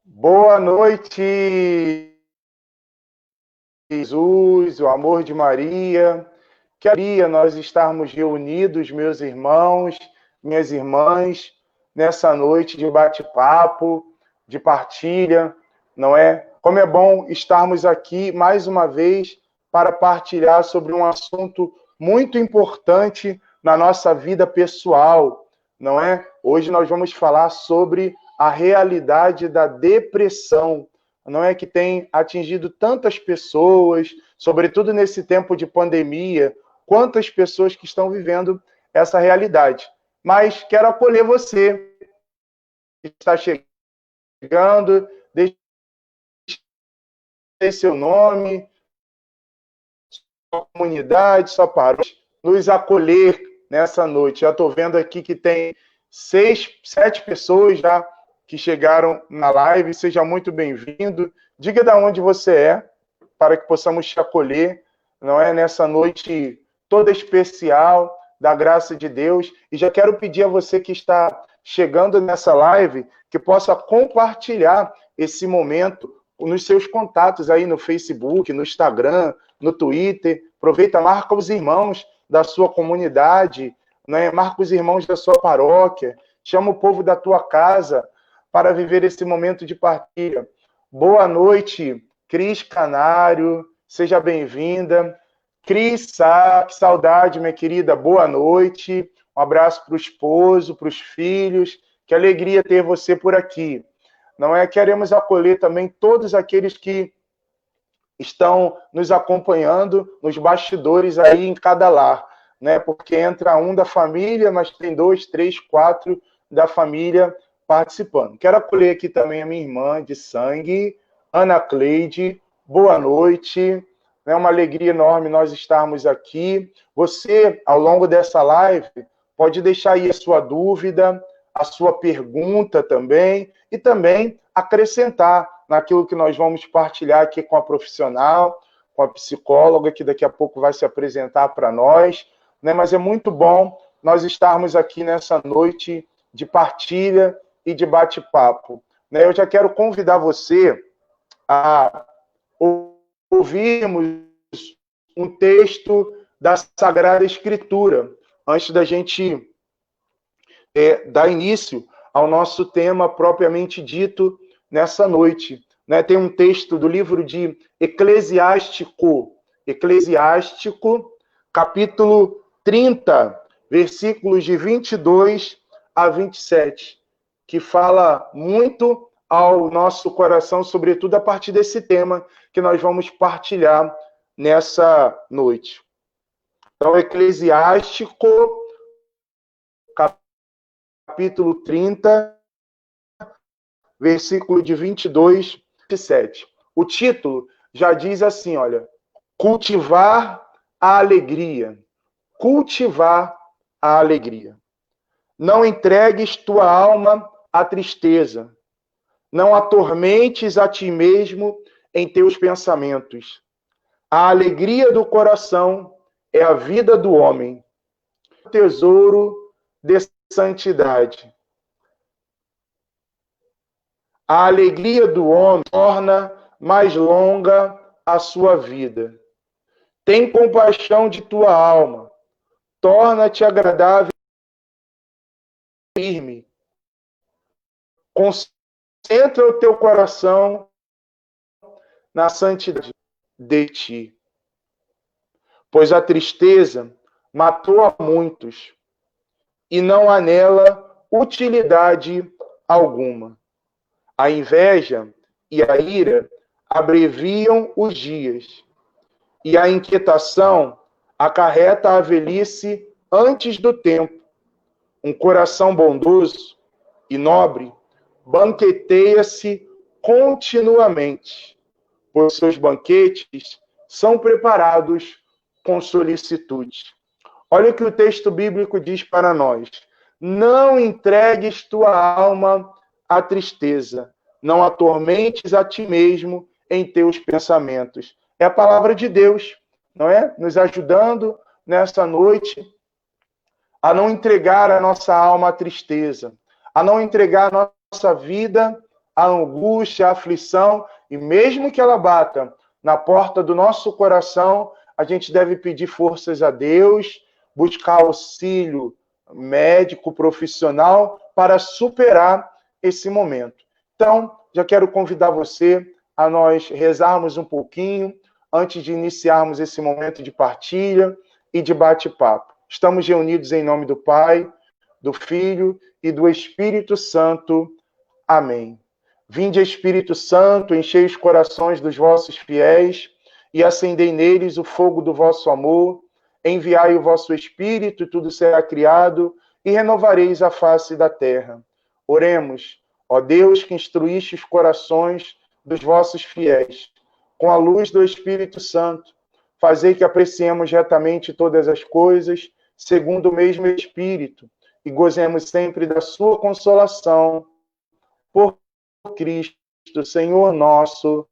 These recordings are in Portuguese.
Boa noite, Jesus, o amor de Maria. Que alegria nós estarmos reunidos, meus irmãos, minhas irmãs, nessa noite de bate-papo, de partilha, não é? Como é bom estarmos aqui mais uma vez para partilhar sobre um assunto muito importante na nossa vida pessoal, não é? Hoje nós vamos falar sobre a realidade da depressão, não é, que tem atingido tantas pessoas, sobretudo nesse tempo de pandemia, quantas pessoas que estão vivendo essa realidade. Mas quero acolher você que está chegando, deixe seu nome, sua comunidade, sua paróquia, nos acolher nessa noite. Já estou vendo aqui que tem 7 pessoas já que chegaram na live. Seja muito bem-vindo. Diga de onde você é, para que possamos te acolher, não é? Nessa noite toda especial da graça de Deus. E já quero pedir a você que está chegando nessa live que possa compartilhar esse momento nos seus contatos aí no Facebook, no Instagram, no Twitter. Aproveita, marca os irmãos da sua comunidade, né? Marca os irmãos da sua paróquia, chama o povo da tua casa para viver esse momento de partilha. Boa noite, Cris Canário, seja bem-vinda. Cris Sá, que saudade, minha querida, boa noite. Um abraço para o esposo, para os filhos, que alegria ter você por aqui. Não é? Queremos acolher também todos aqueles que estão nos acompanhando nos bastidores aí em cada lar, né? Porque entra um da família, mas tem 2, 3, 4 da família participando. Quero acolher aqui também a minha irmã de sangue, Ana Cleide. Boa noite. É uma alegria enorme nós estarmos aqui. Você, ao longo dessa live, pode deixar aí a sua dúvida, a sua pergunta também, e também acrescentar naquilo que nós vamos partilhar aqui com a profissional, com a psicóloga, que daqui a pouco vai se apresentar para nós, né? Mas é muito bom nós estarmos aqui nessa noite de partilha e de bate-papo, né? Eu já quero convidar você a ouvirmos um texto da Sagrada Escritura, antes da gente dar início ao nosso tema propriamente dito nessa noite. Né? Tem um texto do livro de Eclesiástico, capítulo 30, versículos de 22 a 27, que fala muito ao nosso coração, sobretudo a partir desse tema que nós vamos partilhar nessa noite. Então, Eclesiástico, capítulo 30, versículo de 22 a 27. O título já diz assim, olha, cultivar a alegria. Cultivar a alegria. Não entregues tua alma à tristeza. Não atormentes a ti mesmo em teus pensamentos. A alegria do coração é a vida do homem. Tesouro de santidade. A alegria do homem torna mais longa a sua vida. Tem compaixão de tua alma. Torna-te agradável e firme. Concentra o teu coração na santidade de ti. Pois a tristeza matou a muitos, e não há nela utilidade alguma. A inveja e a ira abreviam os dias, e a inquietação acarreta a velhice antes do tempo. Um coração bondoso e nobre banqueteia-se continuamente, pois seus banquetes são preparados com solicitude. Olha o que o texto bíblico diz para nós. Não entregues tua alma à tristeza. Não atormentes a ti mesmo em teus pensamentos. É a palavra de Deus, não é? Nos ajudando nessa noite a não entregar a nossa alma à tristeza, a não entregar a nossa vida a angústia, a aflição, e mesmo que ela bata na porta do nosso coração, a gente deve pedir forças a Deus, buscar auxílio médico, profissional, para superar esse momento. Então, já quero convidar você a nós rezarmos um pouquinho antes de iniciarmos esse momento de partilha e de bate-papo. Estamos reunidos em nome do Pai, do Filho e do Espírito Santo. Amém. Vinde, Espírito Santo, enchei os corações dos vossos fiéis e acendei neles o fogo do vosso amor. Enviai o vosso Espírito, e tudo será criado, e renovareis a face da terra. Oremos, ó Deus, que instruíste os corações dos vossos fiéis, com a luz do Espírito Santo, fazei que apreciemos retamente todas as coisas, segundo o mesmo Espírito, e gozemos sempre da sua consolação. Por Cristo, Senhor nosso.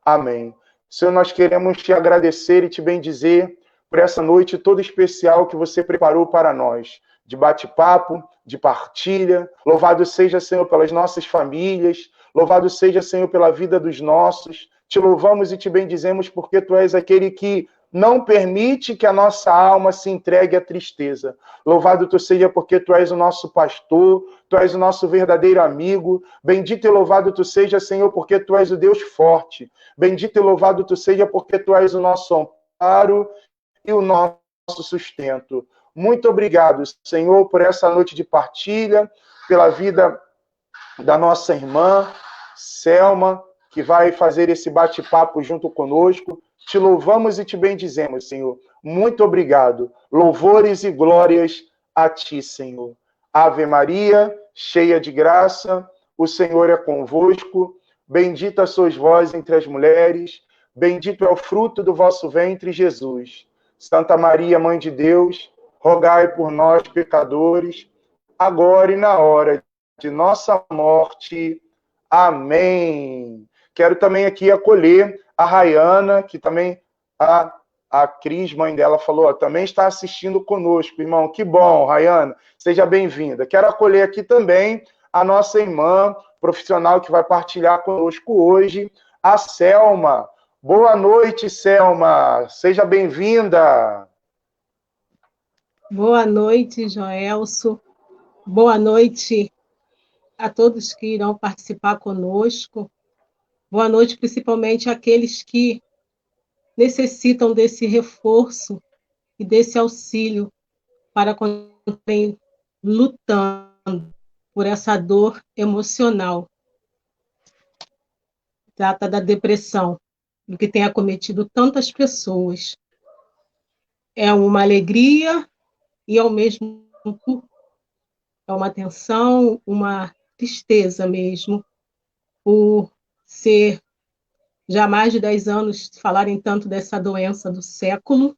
Amém. Senhor, nós queremos te agradecer e te bendizer por essa noite toda especial que você preparou para nós, de bate-papo, de partilha. Louvado seja, Senhor, pelas nossas famílias. Louvado seja, Senhor, pela vida dos nossos. Te louvamos e te bendizemos porque tu és aquele que não permite que a nossa alma se entregue à tristeza. Louvado tu seja porque tu és o nosso pastor, tu és o nosso verdadeiro amigo. Bendito e louvado tu seja, Senhor, porque tu és o Deus forte. Bendito e louvado tu seja porque tu és o nosso amparo e o nosso sustento. Muito obrigado, Senhor, por essa noite de partilha, pela vida da nossa irmã, Selma, que vai fazer esse bate-papo junto conosco. Te louvamos e te bendizemos, Senhor. Muito obrigado. Louvores e glórias a ti, Senhor. Ave Maria, cheia de graça, o Senhor é convosco. Bendita sois vós entre as mulheres. Bendito é o fruto do vosso ventre, Jesus. Santa Maria, Mãe de Deus, rogai por nós, pecadores, agora e na hora de nossa morte. Amém. Quero também aqui acolher a Rayana, que também a Cris, mãe dela, falou, ó, também está assistindo conosco, irmão. Que bom, Rayana. Seja bem-vinda. Quero acolher aqui também a nossa irmã profissional que vai partilhar conosco hoje, a Selma. Boa noite, Selma. Seja bem-vinda. Boa noite, Joelso. Boa noite a todos que irão participar conosco. Boa noite, principalmente àqueles que necessitam desse reforço e desse auxílio para continuarem lutando por essa dor emocional. Trata da depressão, do que tem acometido tantas pessoas. É uma alegria e, ao mesmo tempo, é uma tensão, uma tristeza mesmo, por ser já há mais de 10 anos falarem tanto dessa doença do século,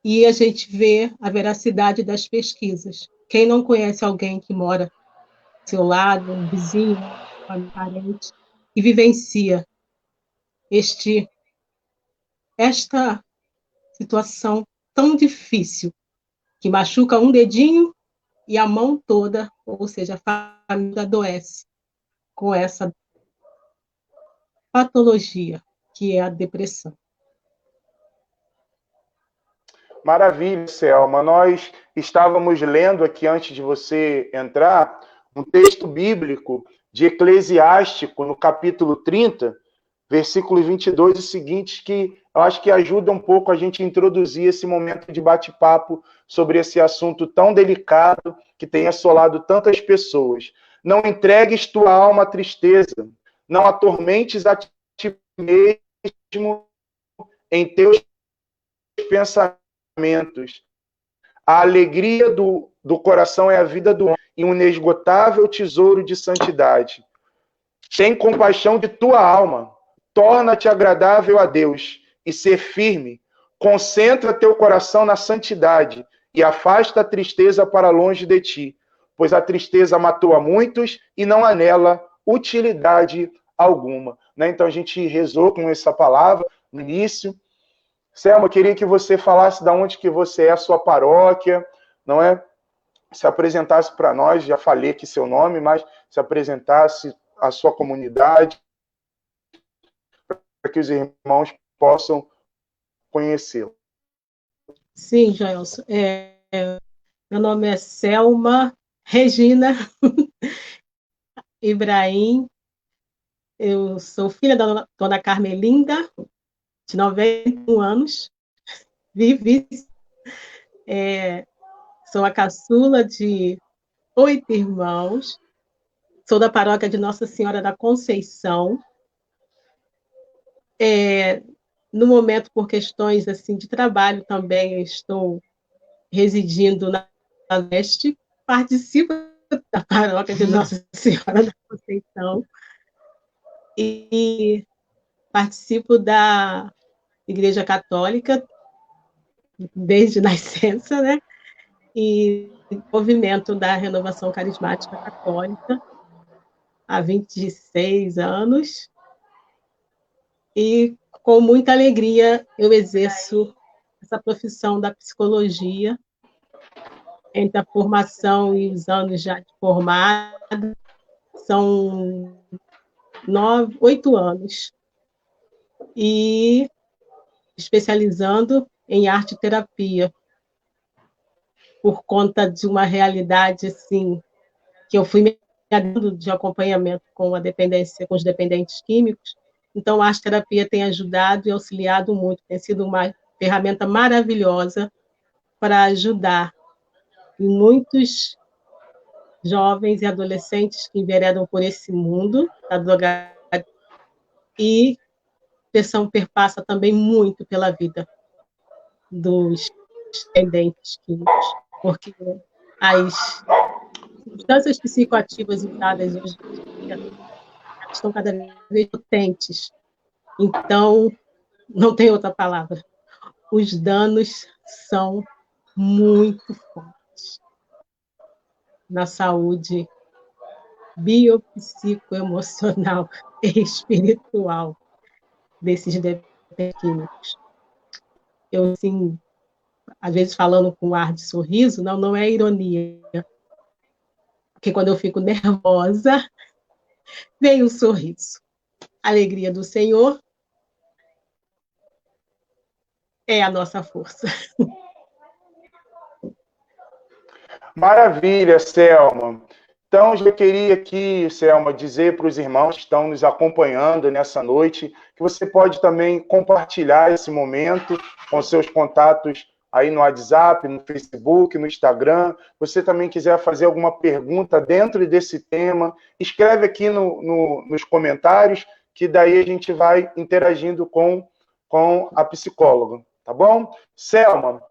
e a gente vê a veracidade das pesquisas. Quem não conhece alguém que mora ao seu lado, um vizinho, um parente, e vivencia esta situação tão difícil, que machuca um dedinho e a mão toda, ou seja, a família adoece com essa patologia, que é a depressão. Maravilha, Selma. Nós estávamos lendo aqui, antes de você entrar, um texto bíblico de Eclesiástico, no capítulo 30, versículos 22 e seguintes, que eu acho que ajuda um pouco a gente a introduzir esse momento de bate-papo sobre esse assunto tão delicado que tem assolado tantas pessoas. Não entregues tua alma à tristeza, não atormentes a ti mesmo em teus pensamentos. A alegria do coração é a vida do homem e um inesgotável tesouro de santidade. Tem compaixão de tua alma, torna-te agradável a Deus e ser firme. Concentra teu coração na santidade e afasta a tristeza para longe de ti, pois a tristeza matou a muitos e não há nela utilidade alguma. Então a gente rezou com essa palavra no início. Selma, eu queria que você falasse de onde que você é, a sua paróquia, não é? se apresentasse para nós, já falei aqui seu nome, mas se apresentasse a sua comunidade, para que os irmãos possam conhecê-lo. Sim, Jailson. Meu nome é Selma Regina Ibrahim. Eu sou filha da dona Carmelinda, de 91 anos. Vivi. Sou a caçula de 8 irmãos. Sou da paróquia de Nossa Senhora da Conceição. No momento, por questões assim de trabalho também, estou residindo na Leste. Participo da paróquia de Nossa Senhora da Conceição e participo da Igreja Católica desde nascença, né? E movimento da Renovação Carismática Católica há 26 anos. E com muita alegria eu exerço essa profissão da psicologia, entre a formação e os anos já de formada, são 8 anos, e especializando em arte-terapia, por conta de uma realidade assim, que eu fui me dando de acompanhamento com a dependência, com os dependentes químicos. Então, a arte-terapia tem ajudado e auxiliado muito, tem sido uma ferramenta maravilhosa para ajudar muitos jovens e adolescentes que enveredam por esse mundo da droga, e a perpassa também muito pela vida dos dependentes químicos, porque as substâncias psicoativas usadas hoje em dia estão cada vez potentes. Então, não tem outra palavra. Os danos são muito fortes na saúde biopsicoemocional e espiritual desses dependentes químicos. Eu, assim, às vezes falando com ar de sorriso, não é ironia, porque quando eu fico nervosa, vem o sorriso. A alegria do Senhor é a nossa força. Maravilha, Selma. Então, eu queria aqui, Selma, dizer para os irmãos que estão nos acompanhando nessa noite que você pode também compartilhar esse momento com seus contatos aí no WhatsApp, no Facebook, no Instagram. Você também quiser fazer alguma pergunta dentro desse tema, escreve aqui nos comentários, que daí a gente vai interagindo com a psicóloga, tá bom? Selma,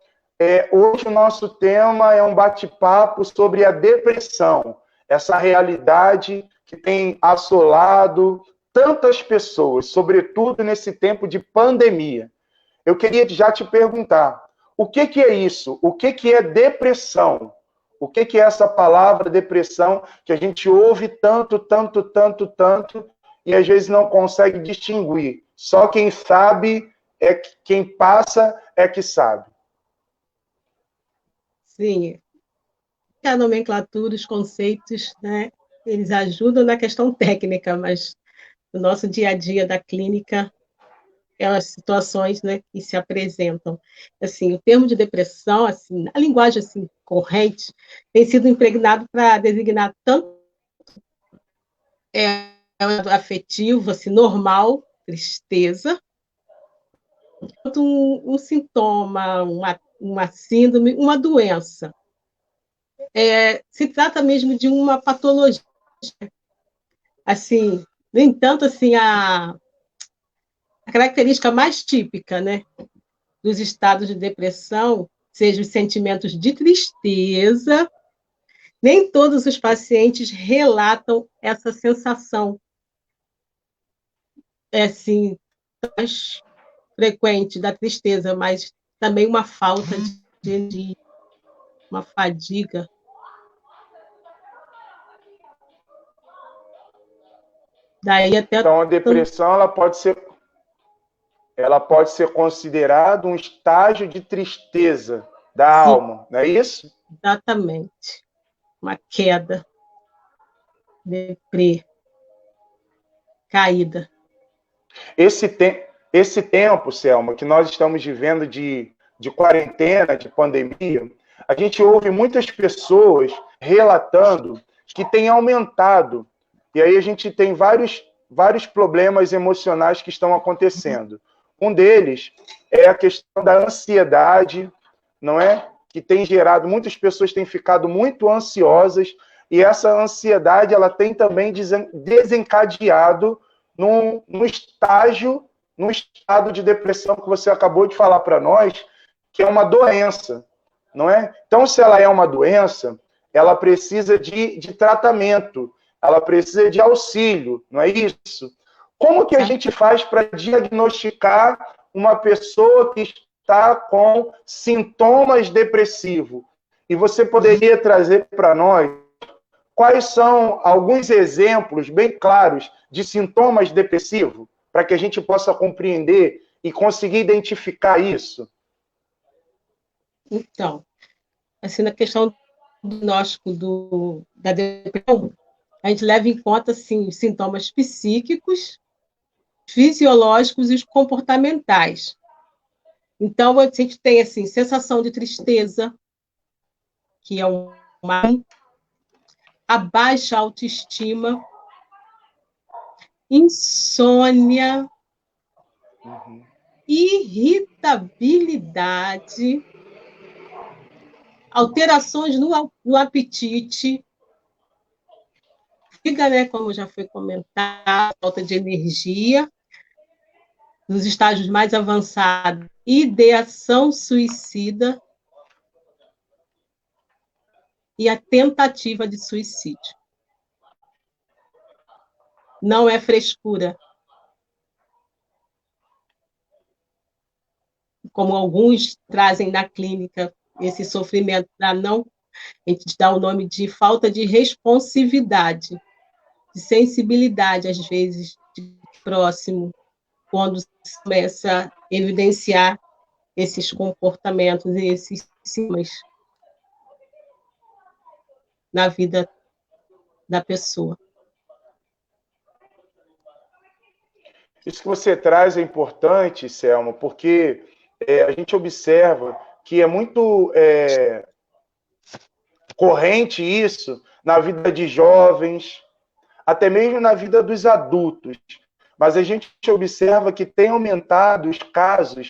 hoje o nosso tema é um bate-papo sobre a depressão, essa realidade que tem assolado tantas pessoas, sobretudo nesse tempo de pandemia. Eu queria já te perguntar, o que é isso? O que é depressão? O que é essa palavra depressão que a gente ouve tanto, e às vezes não consegue distinguir? Só quem sabe, quem passa é que sabe. Sim, a nomenclatura, os conceitos, né, eles ajudam na questão técnica, mas no nosso dia a dia da clínica, as situações, né, que se apresentam. Assim, o termo de depressão, assim, a linguagem assim, corrente, tem sido impregnado para designar tanto afetivo, assim, normal, tristeza, quanto um sintoma, uma síndrome, uma doença. Se trata mesmo de uma patologia. Assim, no entanto, assim, a característica mais típica, né, dos estados de depressão, seja os sentimentos de tristeza, nem todos os pacientes relatam essa sensação, assim, mais frequente da tristeza, mas também uma falta de energia, uma fadiga. Daí até então, a depressão ela pode ser considerada um estágio de tristeza da alma, não é isso? Exatamente. uma queda, deprê, caída. Esse tempo, Selma, que nós estamos vivendo de quarentena, de pandemia, a gente ouve muitas pessoas relatando que tem aumentado. E aí a gente tem vários problemas emocionais que estão acontecendo. Um deles é a questão da ansiedade, não é? Que tem gerado, muitas pessoas têm ficado muito ansiosas, e essa ansiedade ela tem também desencadeado num estado de depressão que você acabou de falar para nós, que é uma doença, não é? Então, se ela é uma doença, ela precisa de tratamento, ela precisa de auxílio, não é isso? Como que a gente faz para diagnosticar uma pessoa que está com sintomas depressivos? E você poderia trazer para nós quais são alguns exemplos bem claros de sintomas depressivos, para que a gente possa compreender e conseguir identificar isso? Então, assim, na questão do diagnóstico da depressão, a gente leva em conta, assim, os sintomas psíquicos, fisiológicos e os comportamentais. Então, a gente tem, assim, sensação de tristeza, que é a baixa autoestima, insônia, irritabilidade, alterações no apetite, fadiga, né, como já foi comentado, falta de energia, nos estágios mais avançados, ideação suicida e a tentativa de suicídio. Não é frescura, como alguns trazem na clínica, esse sofrimento a gente dá o nome de falta de responsividade, de sensibilidade, às vezes, de próximo, quando se começa a evidenciar esses comportamentos e esses sintomas na vida da pessoa. Isso que você traz é importante, Selma, porque a gente observa que é muito corrente isso na vida de jovens, até mesmo na vida dos adultos. Mas a gente observa que tem aumentado os casos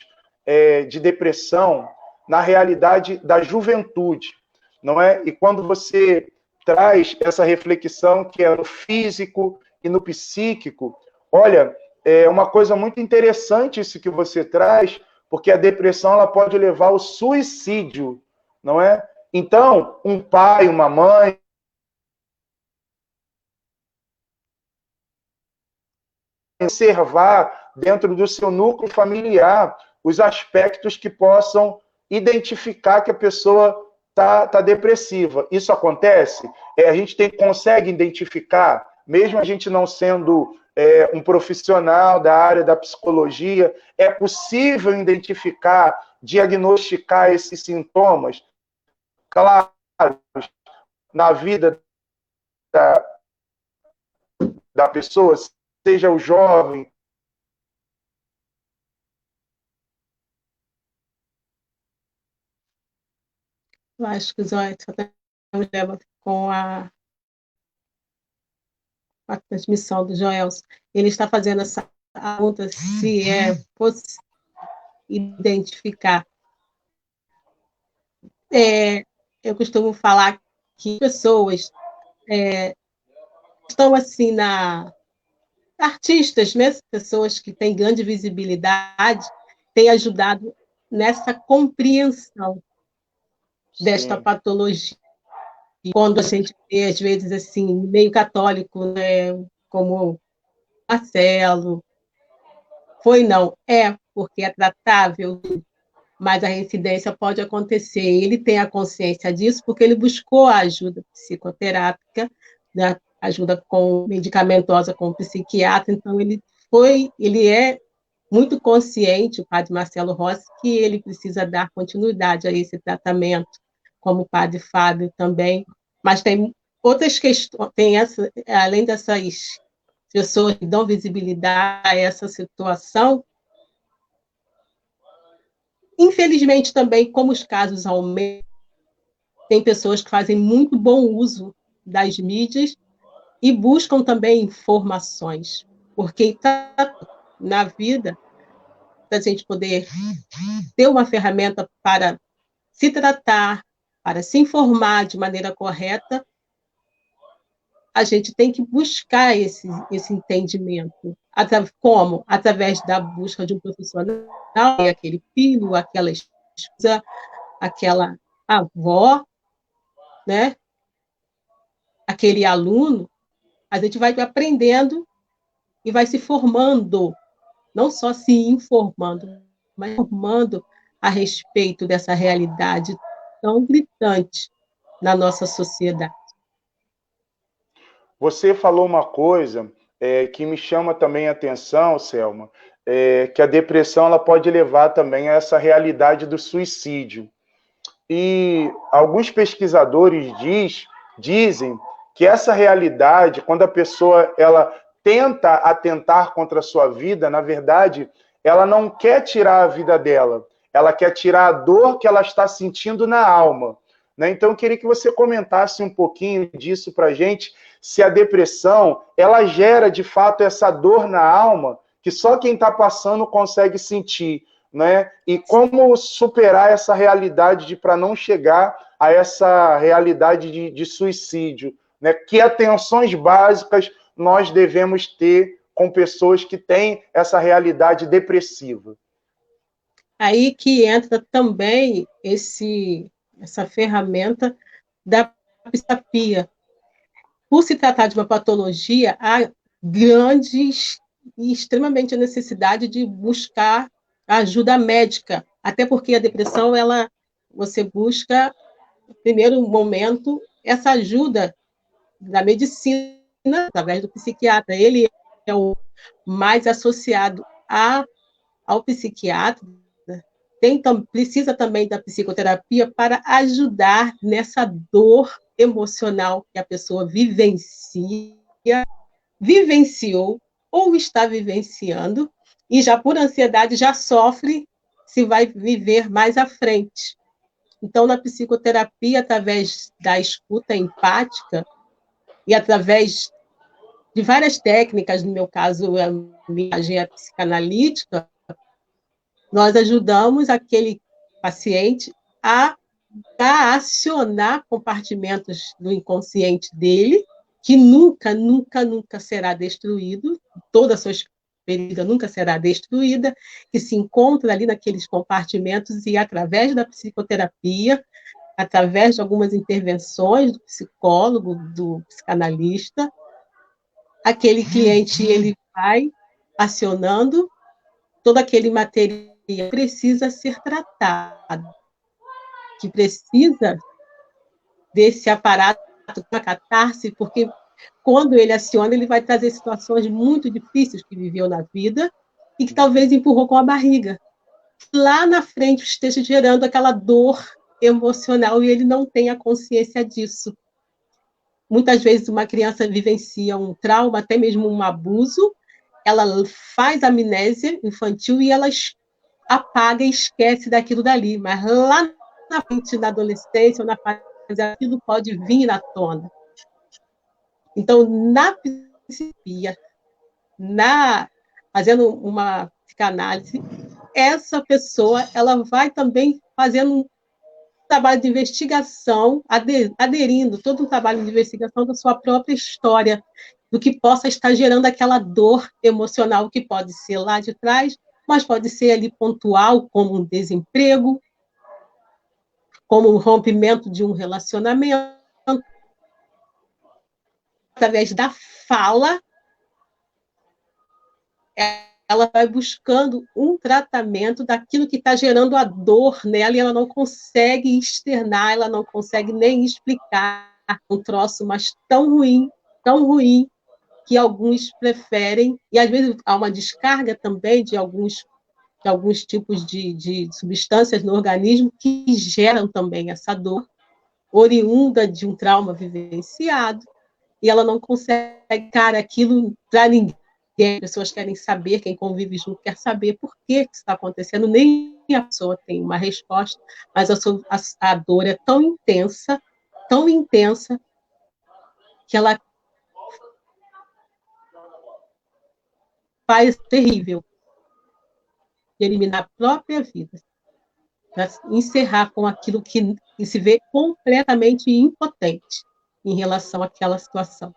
de depressão na realidade da juventude, não é? E quando você traz essa reflexão que é no físico e no psíquico, olha, é uma coisa muito interessante isso que você traz, porque a depressão ela pode levar ao suicídio, não é? Então, um pai, uma mãe, observar dentro do seu núcleo familiar os aspectos que possam identificar que a pessoa está depressiva. Isso acontece? A gente consegue identificar, mesmo a gente não sendo um profissional da área da psicologia, é possível identificar, diagnosticar esses sintomas, claro, na vida da pessoa, seja o jovem. Eu acho que o Zóio só leva com a transmissão do Joelson. Ele está fazendo essa pergunta se é possível identificar. Eu costumo falar que pessoas estão assim artistas, mesmo pessoas que têm grande visibilidade, têm ajudado nessa compreensão desta patologia. E quando a gente vê, às vezes, assim, meio católico, né, como Marcelo, porque é tratável, mas a reincidência pode acontecer. Ele tem a consciência disso porque ele buscou a ajuda psicoterápica, né, ajuda medicamentosa com o psiquiatra, então ele é muito consciente, o padre Marcelo Rossi, que ele precisa dar continuidade a esse tratamento, como o padre Fábio também, Mas tem outras questões, além dessas pessoas que dão visibilidade a essa situação, infelizmente também, como os casos aumentam, tem pessoas que fazem muito bom uso das mídias e buscam também informações, porque na vida, da gente poder ter uma ferramenta para se tratar, para se informar de maneira correta, a gente tem que buscar esse entendimento. Como? Através da busca de um profissional, aquele filho, aquela esposa, aquela avó, né? Aquele aluno, a gente vai aprendendo e vai se formando, não só se informando, mas formando a respeito dessa realidade tão gritante na nossa sociedade. Você falou uma coisa que me chama também a atenção, Selma, que a depressão ela pode levar também a essa realidade do suicídio. E alguns pesquisadores dizem que essa realidade, quando a pessoa ela tenta atentar contra a sua vida, na verdade, ela não quer tirar a vida dela, ela quer tirar a dor que ela está sentindo na alma. Né? Então, eu queria que você comentasse um pouquinho disso para a gente, se a depressão ela gera, de fato, essa dor na alma que só quem está passando consegue sentir. Né? E como superar essa realidade para não chegar a essa realidade de suicídio. Né? Que atenções básicas nós devemos ter com pessoas que têm essa realidade depressiva? Aí que entra também essa ferramenta da psicoterapia. Por se tratar de uma patologia, há grandes e extremamente a necessidade de buscar ajuda médica, até porque a depressão, você busca, no primeiro momento, essa ajuda da medicina, através do psiquiatra. Ele é o mais associado ao psiquiatra, precisa também da psicoterapia para ajudar nessa dor emocional que a pessoa vivenciou ou está vivenciando, e já por ansiedade já sofre se vai viver mais à frente. Então, na psicoterapia, através da escuta empática e através de várias técnicas, no meu caso, a linguagem psicanalítica, nós ajudamos aquele paciente a acionar compartimentos do inconsciente dele, que nunca, nunca, nunca será destruído, toda a sua experiência nunca será destruída, que se encontra ali naqueles compartimentos e, através da psicoterapia, através de algumas intervenções do psicólogo, do psicanalista, aquele cliente ele vai acionando todo aquele material que precisa ser tratado, que precisa desse aparato para catarse, porque quando ele aciona, ele vai trazer situações muito difíceis que viveu na vida e que talvez empurrou com a barriga. Lá na frente esteja gerando aquela dor emocional e ele não tem a consciência disso. Muitas vezes uma criança vivencia um trauma, até mesmo um abuso, ela faz amnésia infantil e ela apaga e esquece daquilo dali, mas lá na frente, na adolescência ou na fase, aquilo pode vir à tona. Então, na psicoterapia, fazendo uma psicanálise, essa pessoa ela vai também fazendo um trabalho de investigação, aderindo todo um trabalho de investigação da sua própria história, do que possa estar gerando aquela dor emocional que pode ser lá de trás, mas pode ser ali pontual, como um desemprego, como um rompimento de um relacionamento, através da fala, ela vai buscando um tratamento daquilo que está gerando a dor nela e ela não consegue externar, ela não consegue nem explicar um troço, mas tão ruim, que alguns preferem, e às vezes há uma descarga também de alguns tipos de substâncias no organismo que geram também essa dor. oriunda de um trauma vivenciado, e ela não consegue dar aquilo para ninguém. As pessoas querem saber, quem convive junto quer saber por que isso está acontecendo, nem a pessoa tem uma resposta, mas a dor é tão intensa, que ela faz terrível de eliminar a própria vida, para encerrar com aquilo que se vê completamente impotente em relação àquela situação.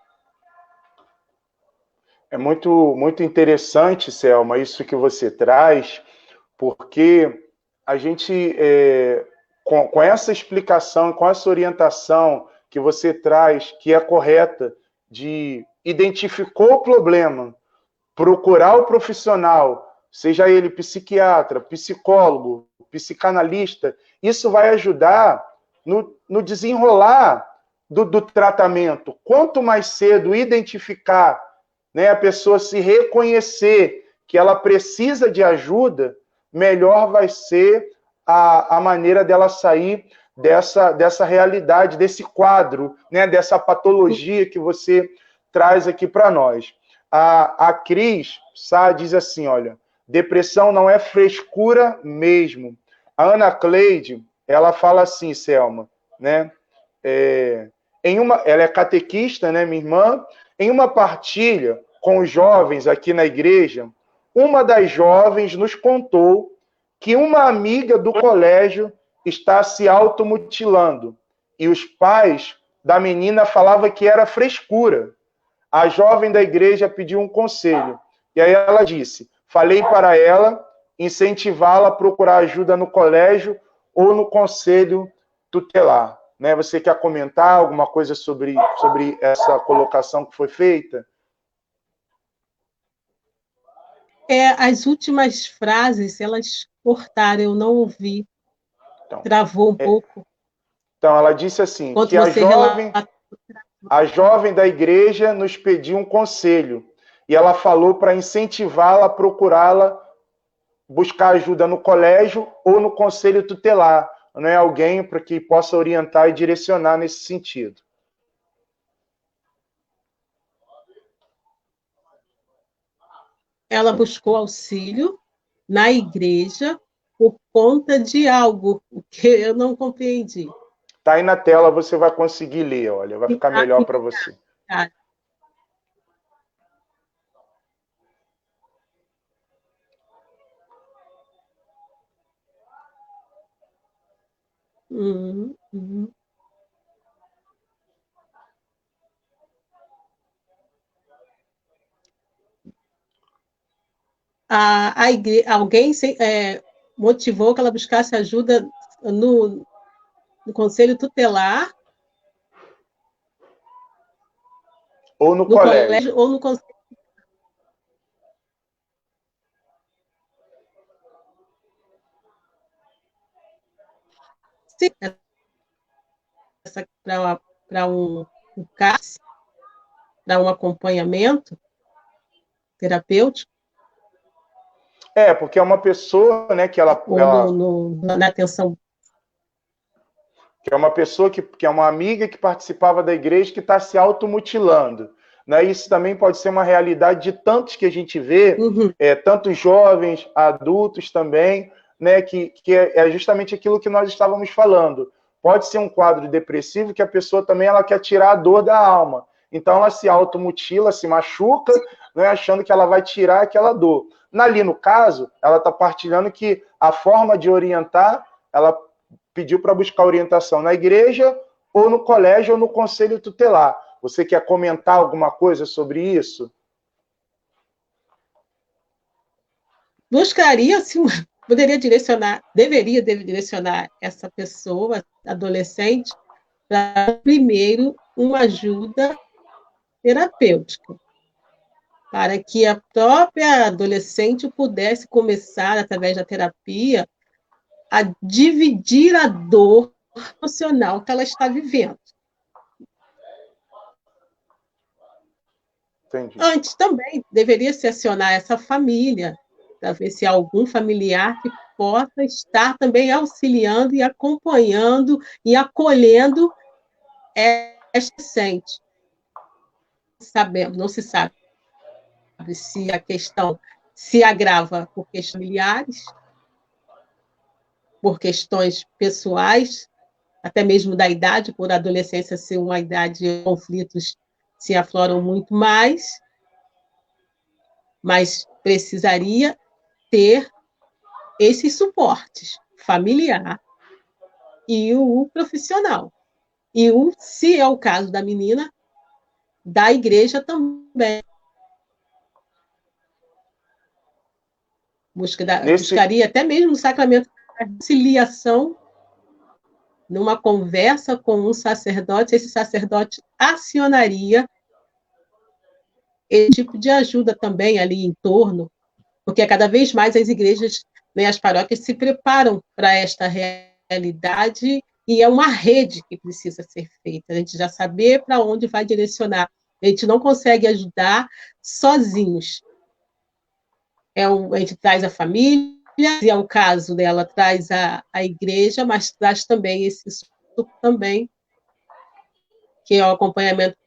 É muito interessante, Selma, isso que você traz, porque a gente, com essa explicação, com essa orientação que você traz, que é correta, de identificou o problema, procurar o profissional, seja ele psiquiatra, psicólogo, psicanalista, isso vai ajudar no desenrolar do tratamento. Quanto mais cedo identificar, né, a pessoa se reconhecer que ela precisa de ajuda, melhor vai ser a maneira dela sair dessa realidade, desse quadro, né, dessa patologia que você traz aqui para nós. A Cris Sá diz assim, olha, depressão não é frescura mesmo. A Ana Cleide, ela fala assim, Selma, né, ela é catequista, né, minha irmã, em uma partilha com os jovens aqui na igreja, uma das jovens nos contou que uma amiga do colégio está se automutilando e os pais da menina falavam que era frescura. A jovem da igreja pediu um conselho e aí ela disse, falei para ela incentivá-la a procurar ajuda no colégio ou no conselho tutelar. Né? Você quer comentar alguma coisa sobre essa colocação que foi feita? As últimas frases, elas cortaram, eu não ouvi. Então, travou um pouco. Então, ela disse assim, Quando que a jovem da igreja nos pediu um conselho, e ela falou para incentivá-la a procurá-la, buscar ajuda no colégio ou no conselho tutelar, não é alguém para que possa orientar e direcionar nesse sentido. Ela buscou auxílio na igreja por conta de algo que eu não compreendi. Está aí na tela, você vai conseguir ler, olha, vai ficar melhor para você. Uhum. Alguém motivou que ela buscasse ajuda no conselho tutelar ou no colégio ou no conselho. Sim, para um CAS, para um acompanhamento terapêutico. Porque é uma pessoa, né, que ela na atenção. Que é uma pessoa que é uma amiga que participava da igreja que está se automutilando. Né? Isso também pode ser uma realidade de tantos que a gente vê, tantos jovens, adultos também, né, que é justamente aquilo que nós estávamos falando. Pode ser um quadro depressivo que a pessoa também ela quer tirar a dor da alma. Então ela se automutila, se machuca, né, achando que ela vai tirar aquela dor. Ali, no caso, ela está partilhando que a forma de orientar, ela pediu para buscar orientação na igreja, ou no colégio, ou no conselho tutelar. Você quer comentar alguma coisa sobre isso? Buscaria, sim, deveria direcionar essa pessoa, adolescente, para, primeiro, uma ajuda terapêutica, para que a própria adolescente pudesse começar, através da terapia, a dividir a dor emocional que ela está vivendo. Entendi. Antes também deveria se acionar essa família, para ver se há algum familiar que possa estar também auxiliando e acompanhando e acolhendo é recente. Não se sabe se a questão se agrava por questões familiares, por questões pessoais, até mesmo da idade, por a adolescência ser uma idade de conflitos se afloram muito mais, mas precisaria ter esses suportes familiar e o profissional. E, se é o caso da menina, da igreja também. Buscaria até mesmo o sacramento da reconciliação numa conversa com um sacerdote, esse sacerdote acionaria esse tipo de ajuda também ali em torno, porque cada vez mais as igrejas, né, as paróquias se preparam para esta realidade e é uma rede que precisa ser feita, a gente já saber para onde vai direcionar. A gente não consegue ajudar sozinhos. A gente traz a família, se é o caso dela, traz a igreja, mas traz também esse suporte também, que é o acompanhamento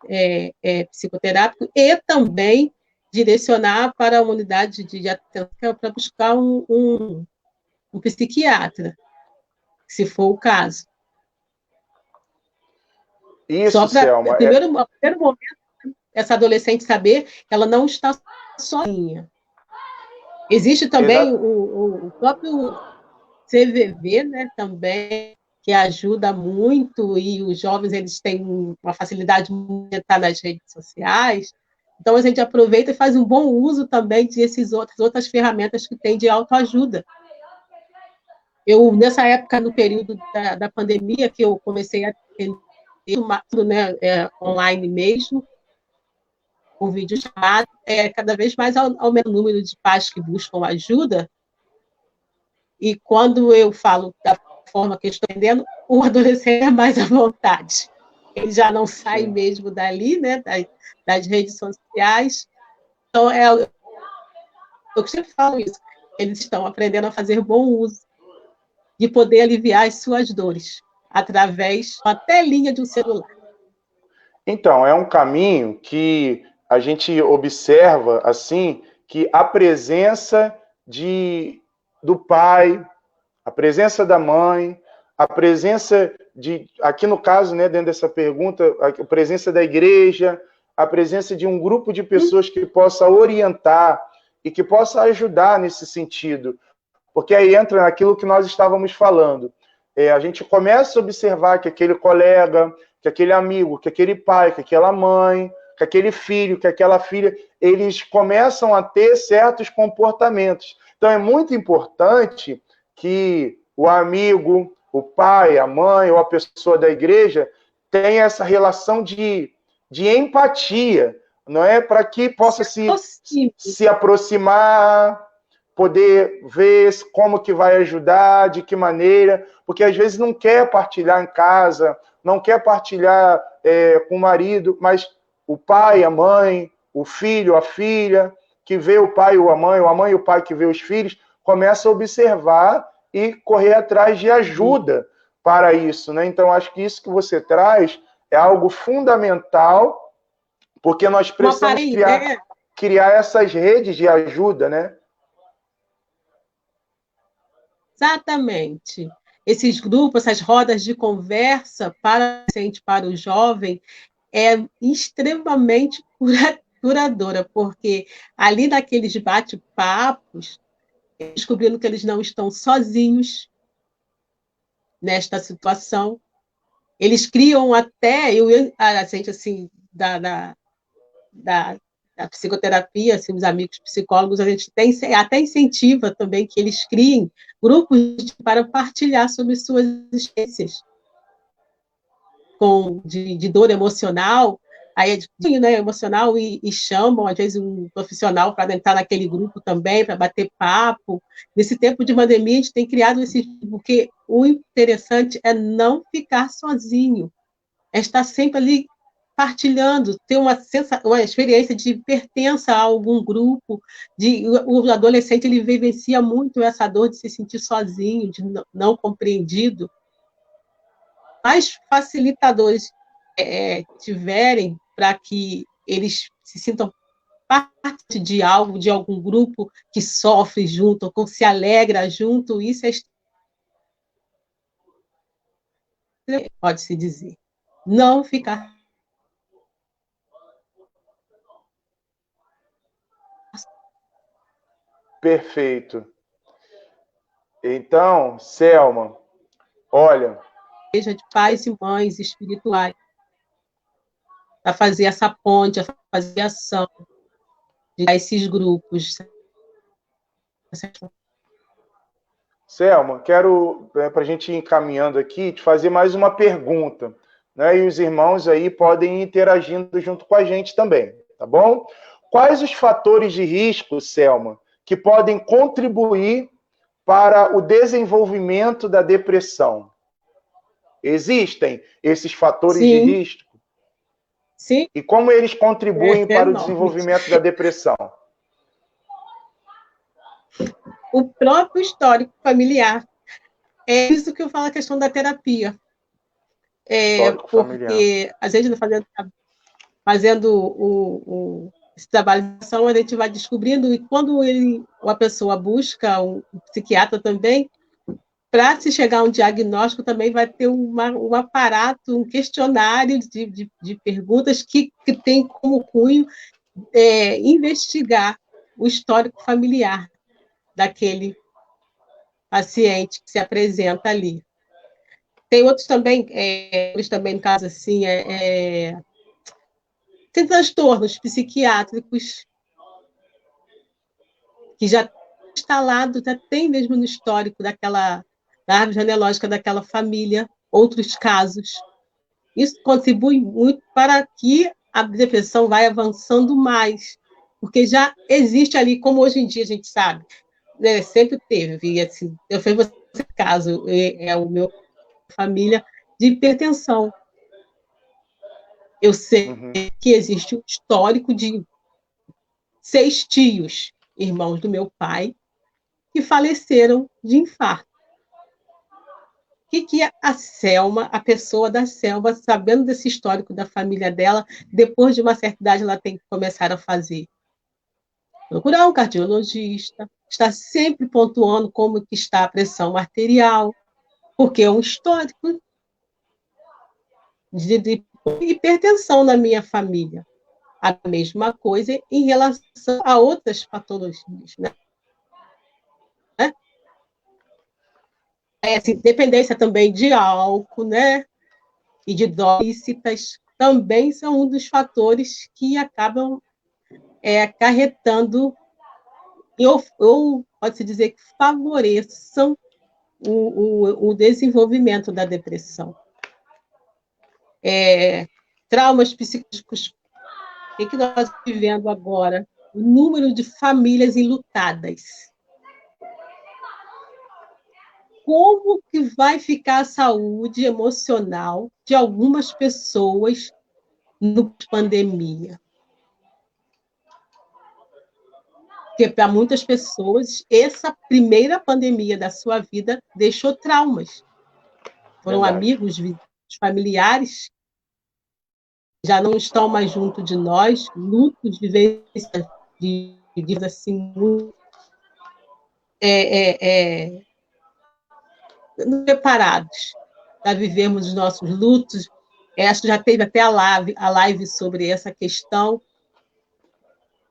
psicoterápico, e também direcionar para a unidade de atenção para buscar um psiquiatra, se for o caso. Isso, só para, Selma. No primeiro momento, essa adolescente saber que ela não está sozinha. Existe também o próprio CVV, né, também, que ajuda muito, e os jovens eles têm uma facilidade de estar nas redes sociais, então a gente aproveita e faz um bom uso também dessas outras ferramentas que tem de autoajuda. Eu, nessa época, no período da pandemia, que eu comecei a atender, né, online mesmo, com vídeo chamado, cada vez mais aumenta o número de pais que buscam ajuda, e quando eu falo da forma que eu estou entendendo, o adolescente é mais à vontade. Ele já não sai mesmo dali, né, das redes sociais. Então, eu sempre falo isso, eles estão aprendendo a fazer bom uso de poder aliviar as suas dores através da telinha de um celular. Então, é um caminho que a gente observa, assim, que a presença do pai, a presença da mãe, a presença aqui no caso, né, dentro dessa pergunta, a presença da igreja, a presença de um grupo de pessoas que possa orientar e que possa ajudar nesse sentido. Porque aí entra naquilo que nós estávamos falando. A gente começa a observar que aquele colega, que aquele amigo, que aquele pai, que aquela mãe, que aquele filho, que aquela filha, eles começam a ter certos comportamentos. Então é muito importante que o amigo, o pai, a mãe ou a pessoa da igreja tenha essa relação de empatia, não é? Para que possa se aproximar, poder ver como que vai ajudar, de que maneira, porque às vezes não quer partilhar em casa, não quer partilhar com o marido, mas o pai, a mãe, o filho, a filha, que vê o pai ou a mãe e o pai que vê os filhos, começa a observar e correr atrás de ajuda para isso, né? Então, acho que isso que você traz é algo fundamental, porque nós precisamos criar essas redes de ajuda, né? Exatamente. Esses grupos, essas rodas de conversa para o jovem, é extremamente curadora, porque ali naqueles bate-papos, descobrindo que eles não estão sozinhos nesta situação. Eles criam até, a gente, assim, da psicoterapia, assim, os amigos psicólogos, a gente até incentiva também que eles criem grupos para partilhar sobre suas experiências de dor emocional, aí né, emocional, e chamam, às vezes, um profissional para entrar naquele grupo também, para bater papo. Nesse tempo de pandemia, a gente tem criado porque o interessante é não ficar sozinho, é estar sempre ali partilhando, ter uma experiência de pertença a algum grupo, o adolescente ele vivencia muito essa dor de se sentir sozinho, de não compreendido. Mais facilitadores tiverem, para que eles se sintam parte de algo, de algum grupo que sofre junto, ou que se alegra junto, isso pode-se dizer. Não ficar. Perfeito. Então, Selma, olha, Seja de pais e mães espirituais, para fazer essa ponte, a fazer ação de esses grupos. Selma, quero, para a gente ir encaminhando aqui, te fazer mais uma pergunta, né? E os irmãos aí podem ir interagindo junto com a gente também, tá bom? Quais os fatores de risco, Selma, que podem contribuir para o desenvolvimento da depressão? Existem esses fatores de Sim, risco? sim, E como eles contribuem para o enorme. desenvolvimento da depressão? O próprio histórico familiar. É isso que eu falo a questão da terapia. Histórico familiar. Porque, às vezes, fazendo esse trabalho de ação, a gente vai descobrindo, e quando a pessoa busca um psiquiatra também, para se chegar a um diagnóstico, também vai ter um aparato, um questionário de perguntas que tem como cunho investigar o histórico familiar daquele paciente que se apresenta ali. Tem outros também, no caso assim, tem transtornos psiquiátricos que já instalado, já tem mesmo no histórico da árvore genealógica daquela família, outros casos. Isso contribui muito para que a depressão vai avançando mais, porque já existe ali, como hoje em dia a gente sabe, né, sempre teve, e assim, eu fiz esse caso, o meu família, de hipertensão. Eu sei Uhum. que existe um histórico de 6 tios, irmãos do meu pai, que faleceram de infarto. O que a Selma, a pessoa da Selma, sabendo desse histórico da família dela, depois de uma certa idade, ela tem que começar a fazer? Procurar um cardiologista, está sempre pontuando como que está a pressão arterial, porque é um histórico de hipertensão na minha família. A mesma coisa em relação a outras patologias, né? Assim, dependência também de álcool, né? E de drogas ilícitas também são um dos fatores que acabam acarretando ou pode-se dizer que favoreçam o desenvolvimento da depressão. Traumas psíquicos, o que nós estamos vivendo agora? O número de famílias enlutadas. Como que vai ficar a saúde emocional de algumas pessoas no pandemia? Porque para muitas pessoas, essa primeira pandemia da sua vida deixou traumas. Foram Verdade. amigos, familiares, já não estão mais junto de nós, lutos, vivências de assim, muito, preparados para vivermos os nossos lutos. Acho que já teve até a live sobre essa questão.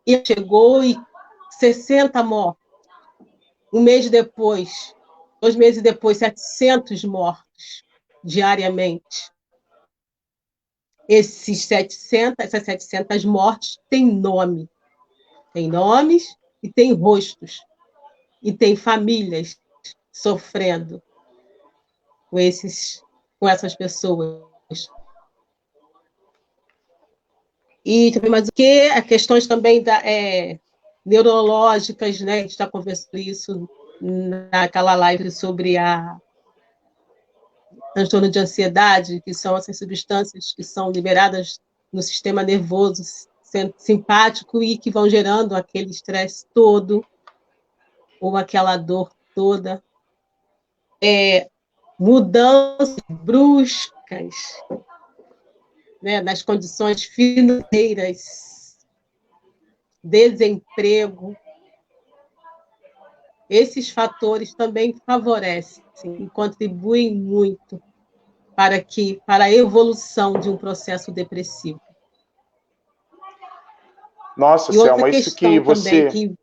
E chegou e 60 mortos. Um mês depois, 2 meses depois, 700 mortos diariamente. Essas 700 mortes têm nome. Tem nomes e tem rostos. E tem famílias sofrendo com essas pessoas. E também mais o que? Questões também neurológicas, né? A gente está conversando isso naquela live sobre a transtorno de ansiedade, que são essas substâncias que são liberadas no sistema nervoso simpático e que vão gerando aquele estresse todo, ou aquela dor toda. Mudanças bruscas né, nas condições financeiras, desemprego. Esses fatores também favorecem e contribuem muito para a evolução de um processo depressivo. Nossa, E outra Selma, isso que questão também você... que...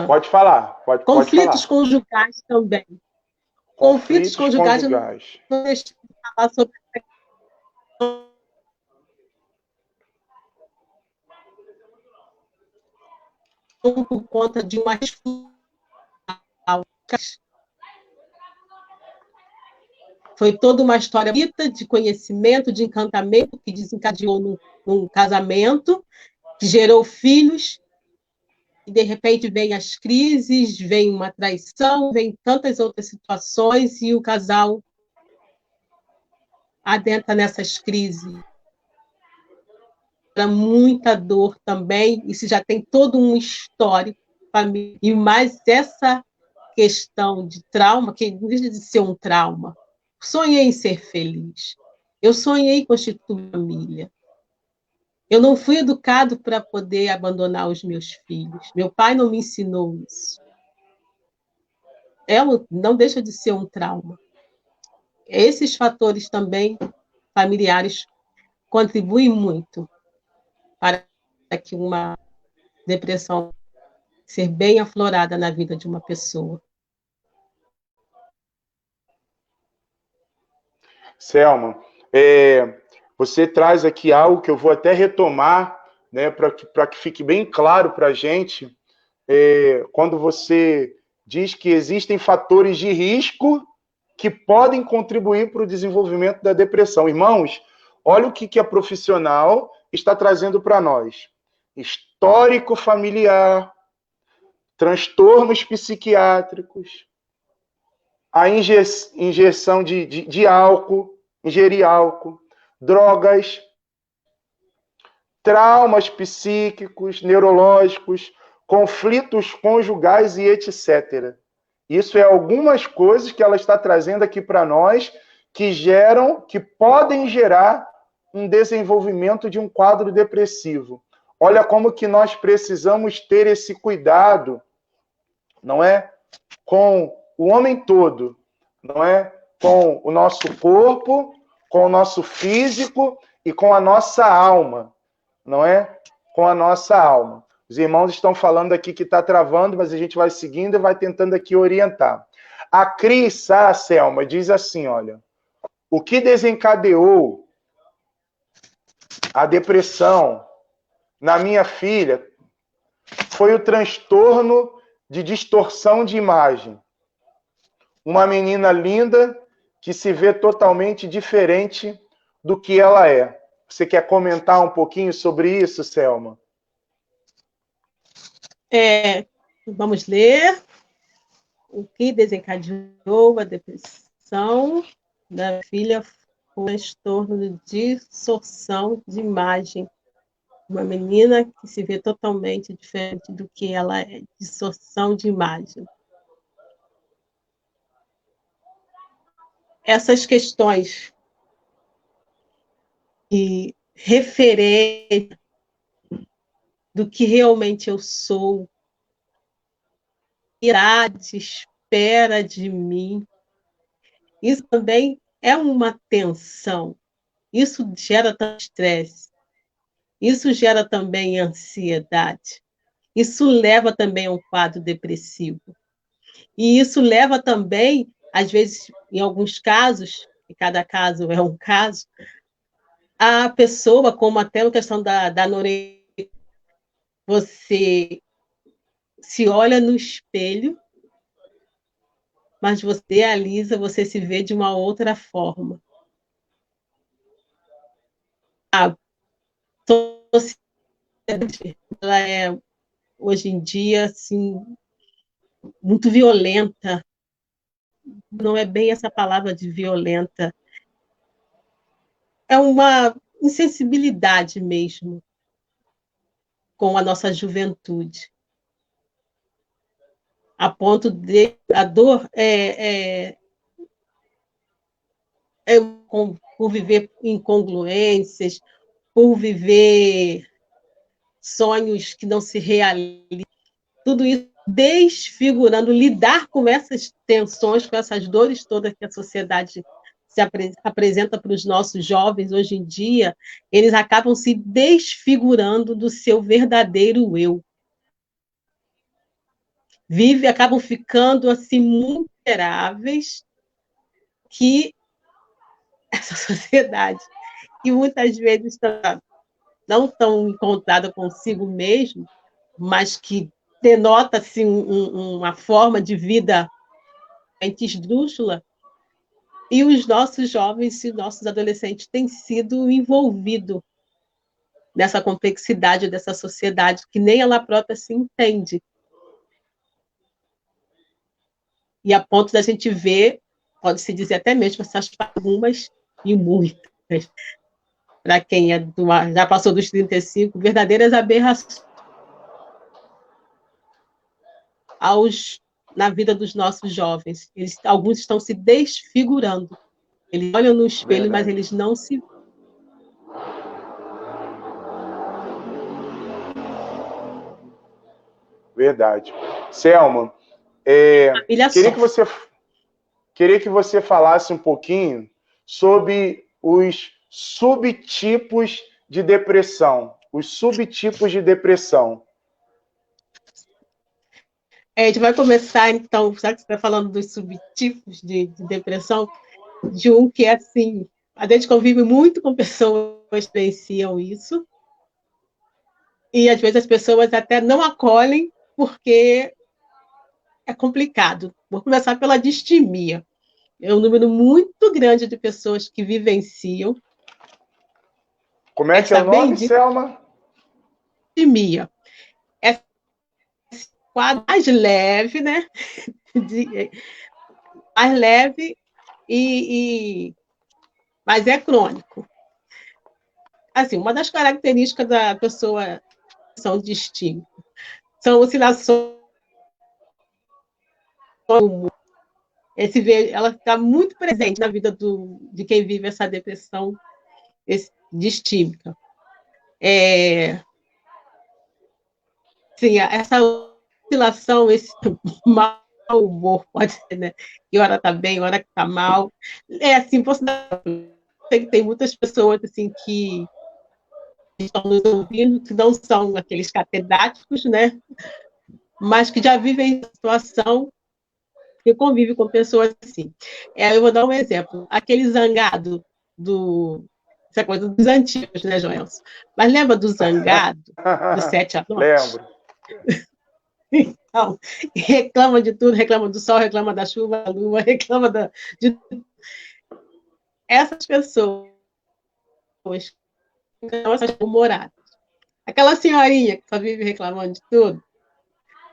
Pode falar, pode conflitos falar. conjugais também. Conflitos Conflitos conjugais, eu conjugais. não deixo de falar sobre por conta de uma foi toda uma história de conhecimento, de encantamento, que desencadeou num casamento, que gerou filhos, e de repente vem as crises, vem uma traição, vem tantas outras situações, e o casal adentra nessas crises. Muita dor também, isso já tem todo um histórico, e mais essa questão de trauma, que não deixa de ser um trauma. Sonhei em ser feliz. Eu sonhei em constituir família. Eu não fui educado para poder abandonar os meus filhos. Meu pai não me ensinou isso. Não deixa de ser um trauma. Esses fatores também familiares contribuem muito para que uma depressão ser bem aflorada na vida de uma pessoa. Selma, você traz aqui algo que eu vou até retomar, né, para que fique bem claro para a gente, quando você diz que existem fatores de risco que podem contribuir para o desenvolvimento da depressão. Irmãos, olha o que a profissional está trazendo para nós. Histórico familiar, transtornos psiquiátricos, a injeção de álcool, ingerir álcool, drogas, traumas psíquicos, neurológicos, conflitos conjugais e etc. Isso é algumas coisas que ela está trazendo aqui para nós que podem gerar um desenvolvimento de um quadro depressivo. Olha como que nós precisamos ter esse cuidado, não é? Com o homem todo, não é? Com o nosso corpo, com o nosso físico e com a nossa alma, não é? Com a nossa alma. Os irmãos estão falando aqui que está travando, mas a gente vai seguindo e vai tentando aqui orientar. A Cris Selma diz assim, olha, o que desencadeou a depressão na minha filha foi o transtorno de distorção de imagem. Uma menina linda que se vê totalmente diferente do que ela é. Você quer comentar um pouquinho sobre isso, Selma? Vamos ler. O que desencadeou a depressão da filha foi um transtorno de distorção de imagem. Uma menina que se vê totalmente diferente do que ela é. Distorção de imagem. Essas questões de referência do que realmente eu sou, idade espera de mim, isso também é uma tensão. Isso gera estresse. Isso gera também ansiedade. Isso leva também a um quadro depressivo. E isso leva também, às vezes, em alguns casos, e cada caso é um caso, a pessoa, como até a questão da anorexia, você se olha no espelho, mas você idealiza, você se vê de uma outra forma. A sociedade, ela é, hoje em dia, assim, muito violenta. Não é bem essa palavra de violenta. É uma insensibilidade mesmo com a nossa juventude. A ponto de a dor com por viver incongruências, por viver sonhos que não se realizam, tudo isso desfigurando, lidar com essas tensões, com essas dores todas que a sociedade apresenta para os nossos jovens hoje em dia, eles acabam se desfigurando do seu verdadeiro eu. Acabam ficando assim vulneráveis, que essa sociedade, que muitas vezes não tão encontrada consigo mesmo, mas que denota assim, uma forma de vida esdrúxula, e os nossos jovens e nossos adolescentes têm sido envolvidos nessa complexidade dessa sociedade que nem ela própria se entende. E a ponto da gente ver, pode-se dizer até mesmo essas algumas e muitas, para quem já passou dos 35, verdadeiras aberrações na vida dos nossos jovens. Alguns estão se desfigurando. Eles olham no espelho, mas eles não se... Verdade. Selma, queria que você falasse um pouquinho sobre os subtipos de depressão. Os subtipos de depressão. A gente vai começar, então, já que você está falando dos subtipos de depressão, de um que é assim, a gente convive muito com pessoas que experienciam isso, e às vezes as pessoas até não acolhem, porque é complicado. Vou começar pela distimia. É um número muito grande de pessoas que vivenciam. Como é que é o nome, Selma? Distimia. É quadro mais leve, né? Mais leve, mas é crônico. Assim, uma das características da pessoa são distímia são oscilações. Ela está muito presente na vida de quem vive essa depressão distímica. Sim, essa oscilação, esse mau humor, pode ser, né? E hora está bem, hora que está mal. Assim, tem muitas pessoas assim que estão nos ouvindo, que não são aqueles catedráticos, né? Mas que já vivem situação que convive com pessoas assim. Eu vou dar um exemplo. Aquele zangado essa coisa dos antigos, né, Joelson? Mas lembra do zangado, do 7 à noite? Lembro. Então, reclama de tudo, reclama do sol, reclama da chuva, da lua, reclama de... Essas pessoas são humoradas. Aquela senhorinha que só vive reclamando de tudo,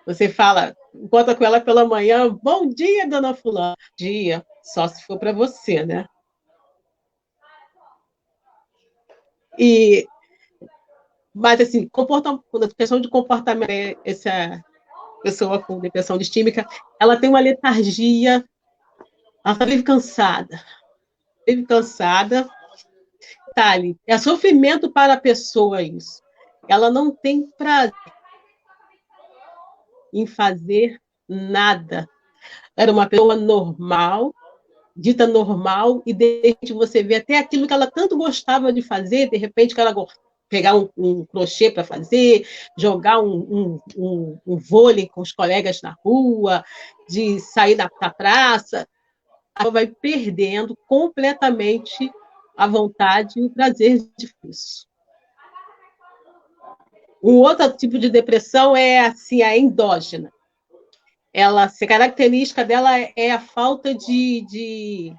você fala, encontra com ela pela manhã, bom dia, dona fulana. Dia, só se for para você, né? Mas, assim, questão de comportamento, essa pessoa com depressão distímica, ela tem uma letargia, ela vive cansada. Detalhe, é sofrimento para a pessoa isso. Ela não tem prazer em fazer nada. Era uma pessoa normal, dita normal, e de repente você vê até aquilo que ela tanto gostava de fazer, de repente que ela pegar um crochê para fazer, jogar um vôlei com os colegas na rua, de sair da praça, ela vai perdendo completamente a vontade e o prazer de isso. Um outro tipo de depressão é assim, a endógena. A característica dela é a falta de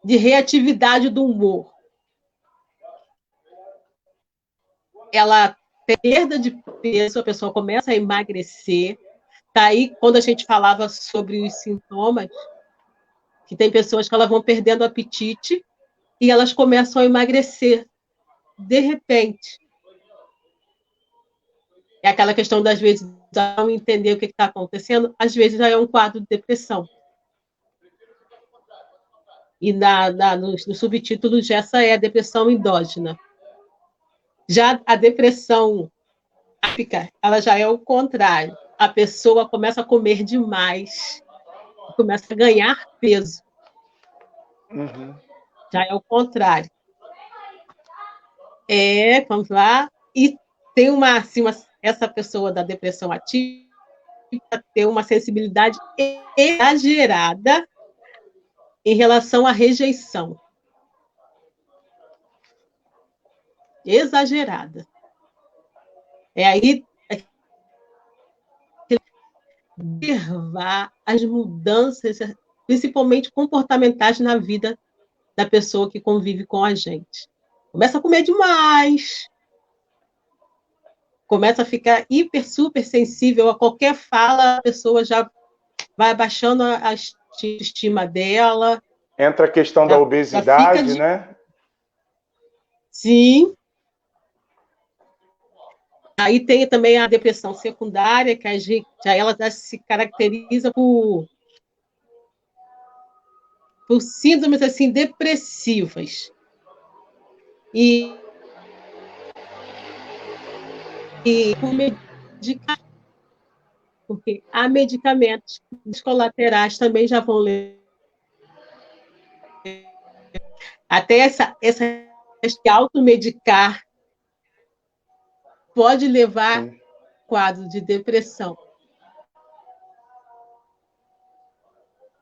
reatividade do humor. Ela tem perda de peso, a pessoa começa a emagrecer. Tá aí, quando a gente falava sobre os sintomas, que tem pessoas que elas vão perdendo o apetite e elas começam a emagrecer de repente. É aquela questão das vezes não entender o que está acontecendo, às vezes já é um quadro de depressão. E no subtítulo, essa é a depressão endógena. Já a depressão ápica, ela já é o contrário. A pessoa começa a comer demais, começa a ganhar peso. Uhum. Já é o contrário. Vamos lá. E tem assim, essa pessoa da depressão atípica tem uma sensibilidade exagerada em relação à rejeição. Exagerada. Aí observar as mudanças, principalmente comportamentais, na vida da pessoa que convive com a gente. Começa a comer demais, começa a ficar hiper, super sensível a qualquer fala, a pessoa já vai abaixando a estima dela. Entra a questão da obesidade, né? Sim. Aí tem também a depressão secundária, que já ela já se caracteriza por síndromes assim depressivas. E por medicamentos, porque há medicamentos, os colaterais também já vão ler. Até essa automedicar pode levar a quadro de depressão.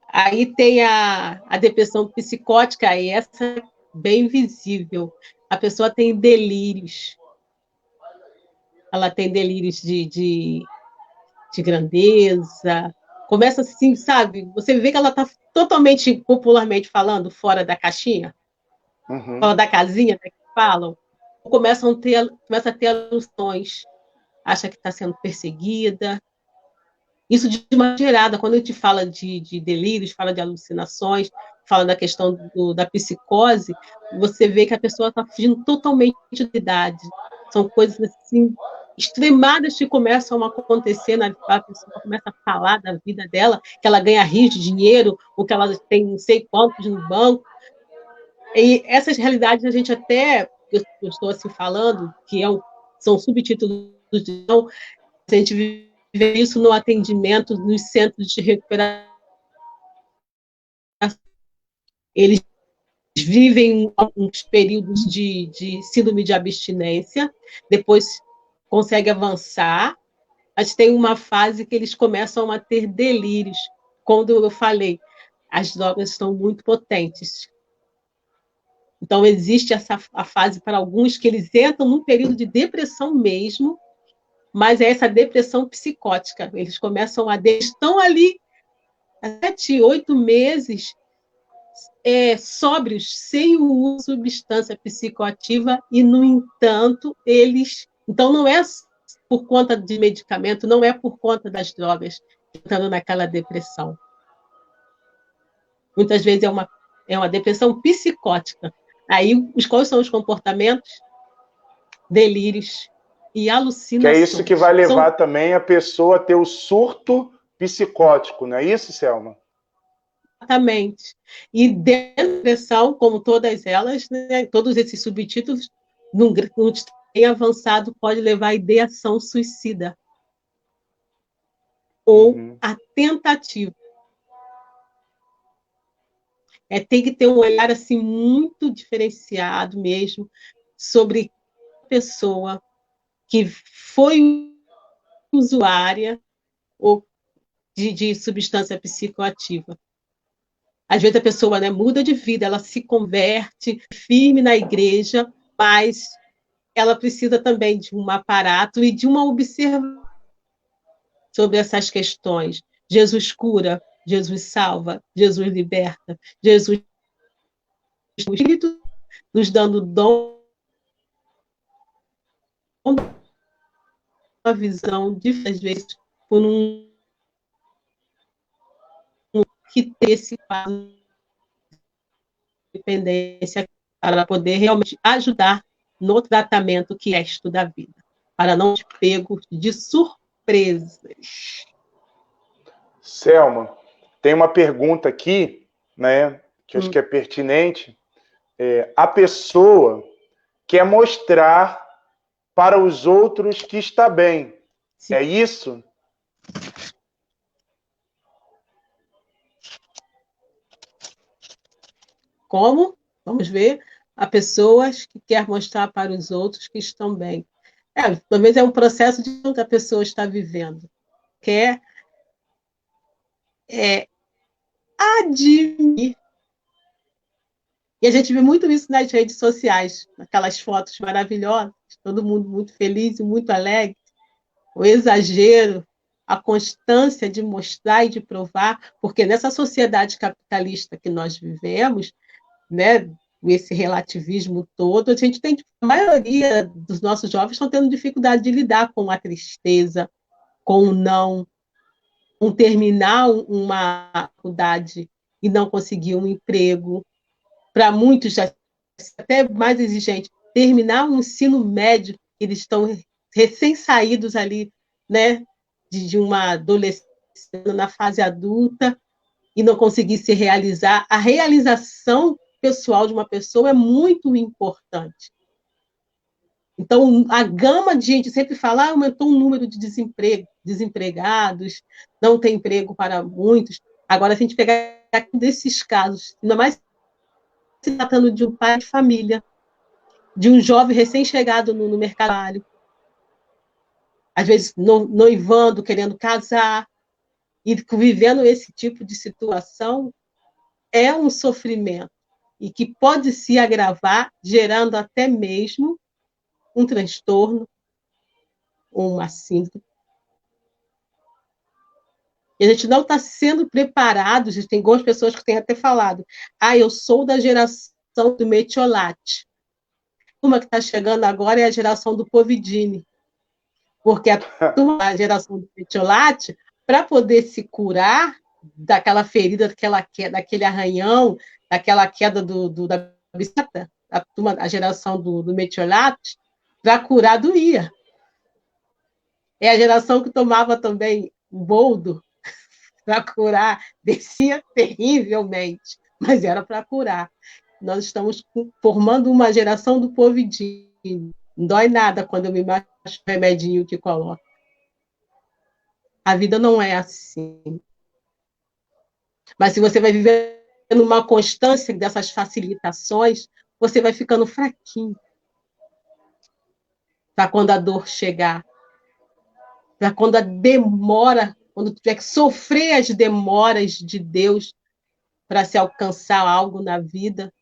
Aí tem a depressão psicótica, e essa é bem visível. A pessoa tem delírios. Ela tem delírios de grandeza. Começa assim, sabe? Você vê que ela está totalmente, popularmente falando, fora da caixinha, fora da casinha, né, que falam. Começa a ter alucinações, acha que está sendo perseguida. Isso de uma gerada, quando a gente fala de delírios, fala de alucinações, fala da questão da psicose, você vê que a pessoa está fugindo totalmente da idade. São coisas assim, extremadas que começam a acontecer, a pessoa começa a falar da vida dela, que ela ganha rios de dinheiro, ou que ela tem não sei quantos no banco. E essas realidades a gente até, eu estou assim falando, que são subtítulos de não, a gente vê isso no atendimento nos centros de recuperação. Eles vivem uns períodos de síndrome de abstinência, depois consegue avançar, mas tem uma fase que eles começam a ter delírios. Quando eu falei, as drogas estão muito potentes. Então, existe a fase para alguns que eles entram num período de depressão mesmo, mas é essa depressão psicótica. Eles começam estão ali há 7, 8 meses sóbrios, sem o uso de substância psicoativa, e, no entanto, eles... Então, não é por conta de medicamento, não é por conta das drogas, entrando naquela depressão. Muitas vezes é uma depressão psicótica. Aí, quais são os comportamentos? Delírios e alucinações. Que é isso que vai levar também a pessoa a ter o surto psicótico, não é isso, Selma? Exatamente. E dentro da depressão, como todas elas, né, todos esses subtítulos, num tem avançado, pode levar à ideação suicida ou a tentativa. Tem que ter um olhar assim muito diferenciado mesmo sobre a pessoa que foi usuária ou de substância psicoativa. Às vezes a pessoa, né, muda de vida, ela se converte firme na igreja, mas ela precisa também de um aparato e de uma observação sobre essas questões. Jesus cura, Jesus salva, Jesus liberta, Jesus o Espírito nos dando dom, uma visão, às vezes, por que ter esse quadro de dependência para poder realmente ajudar no tratamento que é estudar a vida, para não ser pego de surpresas. Selma, tem uma pergunta aqui, né, que eu acho que é pertinente, a pessoa quer mostrar para os outros que está bem. Sim. É isso? Como? Vamos ver. Há pessoas que querem mostrar para os outros que estão bem. Talvez é um processo de que a pessoa está vivendo. Quer admitir. E a gente vê muito isso nas redes sociais, aquelas fotos maravilhosas, todo mundo muito feliz e muito alegre, o exagero, a constância de mostrar e de provar, porque nessa sociedade capitalista que nós vivemos, né, esse relativismo todo, a maioria dos nossos jovens estão tendo dificuldade de lidar com a tristeza, com o não, com terminar uma faculdade e não conseguir um emprego. Para muitos, já até mais exigente, terminar um ensino médio, eles estão recém-saídos ali, né, de uma adolescência na fase adulta e não conseguir se realizar. A realização pessoal de uma pessoa é muito importante. Então, a gama de gente sempre fala, aumentou o número de desempregados, não tem emprego para muitos. Agora, se a gente pegar desses casos, ainda mais se tratando de um pai de família, de um jovem recém-chegado no mercado de trabalho, às vezes noivando, querendo casar, e vivendo esse tipo de situação, é um sofrimento, e que pode se agravar, gerando até mesmo um transtorno, ou uma síndrome. E a gente não está sendo preparado, tem algumas pessoas que têm até falado, eu sou da geração do metiolate. Uma que está chegando agora é a geração do Povidine, porque a geração do metiolate, para poder se curar daquela ferida, daquele arranhão, daquela queda da bicicleta, a geração do metiolate, para curar doía. É a geração que tomava também o boldo para curar, descia terrivelmente, mas era para curar. Nós estamos formando uma geração do Povidine. Não dói nada quando eu me machuco o remedinho que coloca. A vida não é assim. Mas se você vai viver numa constância dessas facilitações, você vai ficando fraquinho. Para quando a dor chegar. Para quando a demora, quando tiver que sofrer as demoras de Deus para se alcançar algo na vida,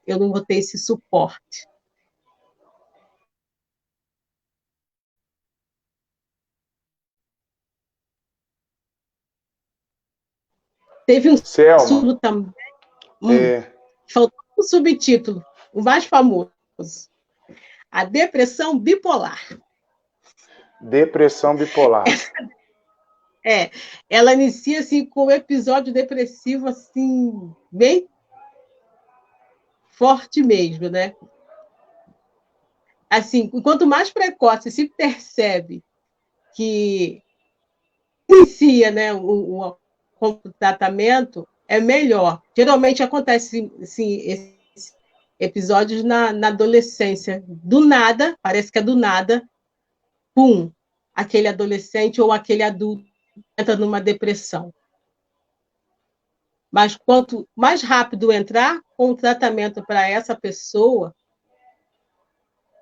eu não vou ter esse suporte. Teve um Selma, também, faltou um subtítulo, o mais famoso, a depressão bipolar. Depressão bipolar. Ela inicia assim com um episódio depressivo assim bem forte mesmo, né? Assim, quanto mais precoce se percebe que inicia, né, o tratamento, é melhor. Geralmente acontece assim, esses episódios na adolescência. Do nada, parece que é do nada, pum, aquele adolescente ou aquele adulto entra numa depressão. Mas quanto mais rápido entrar com o tratamento para essa pessoa,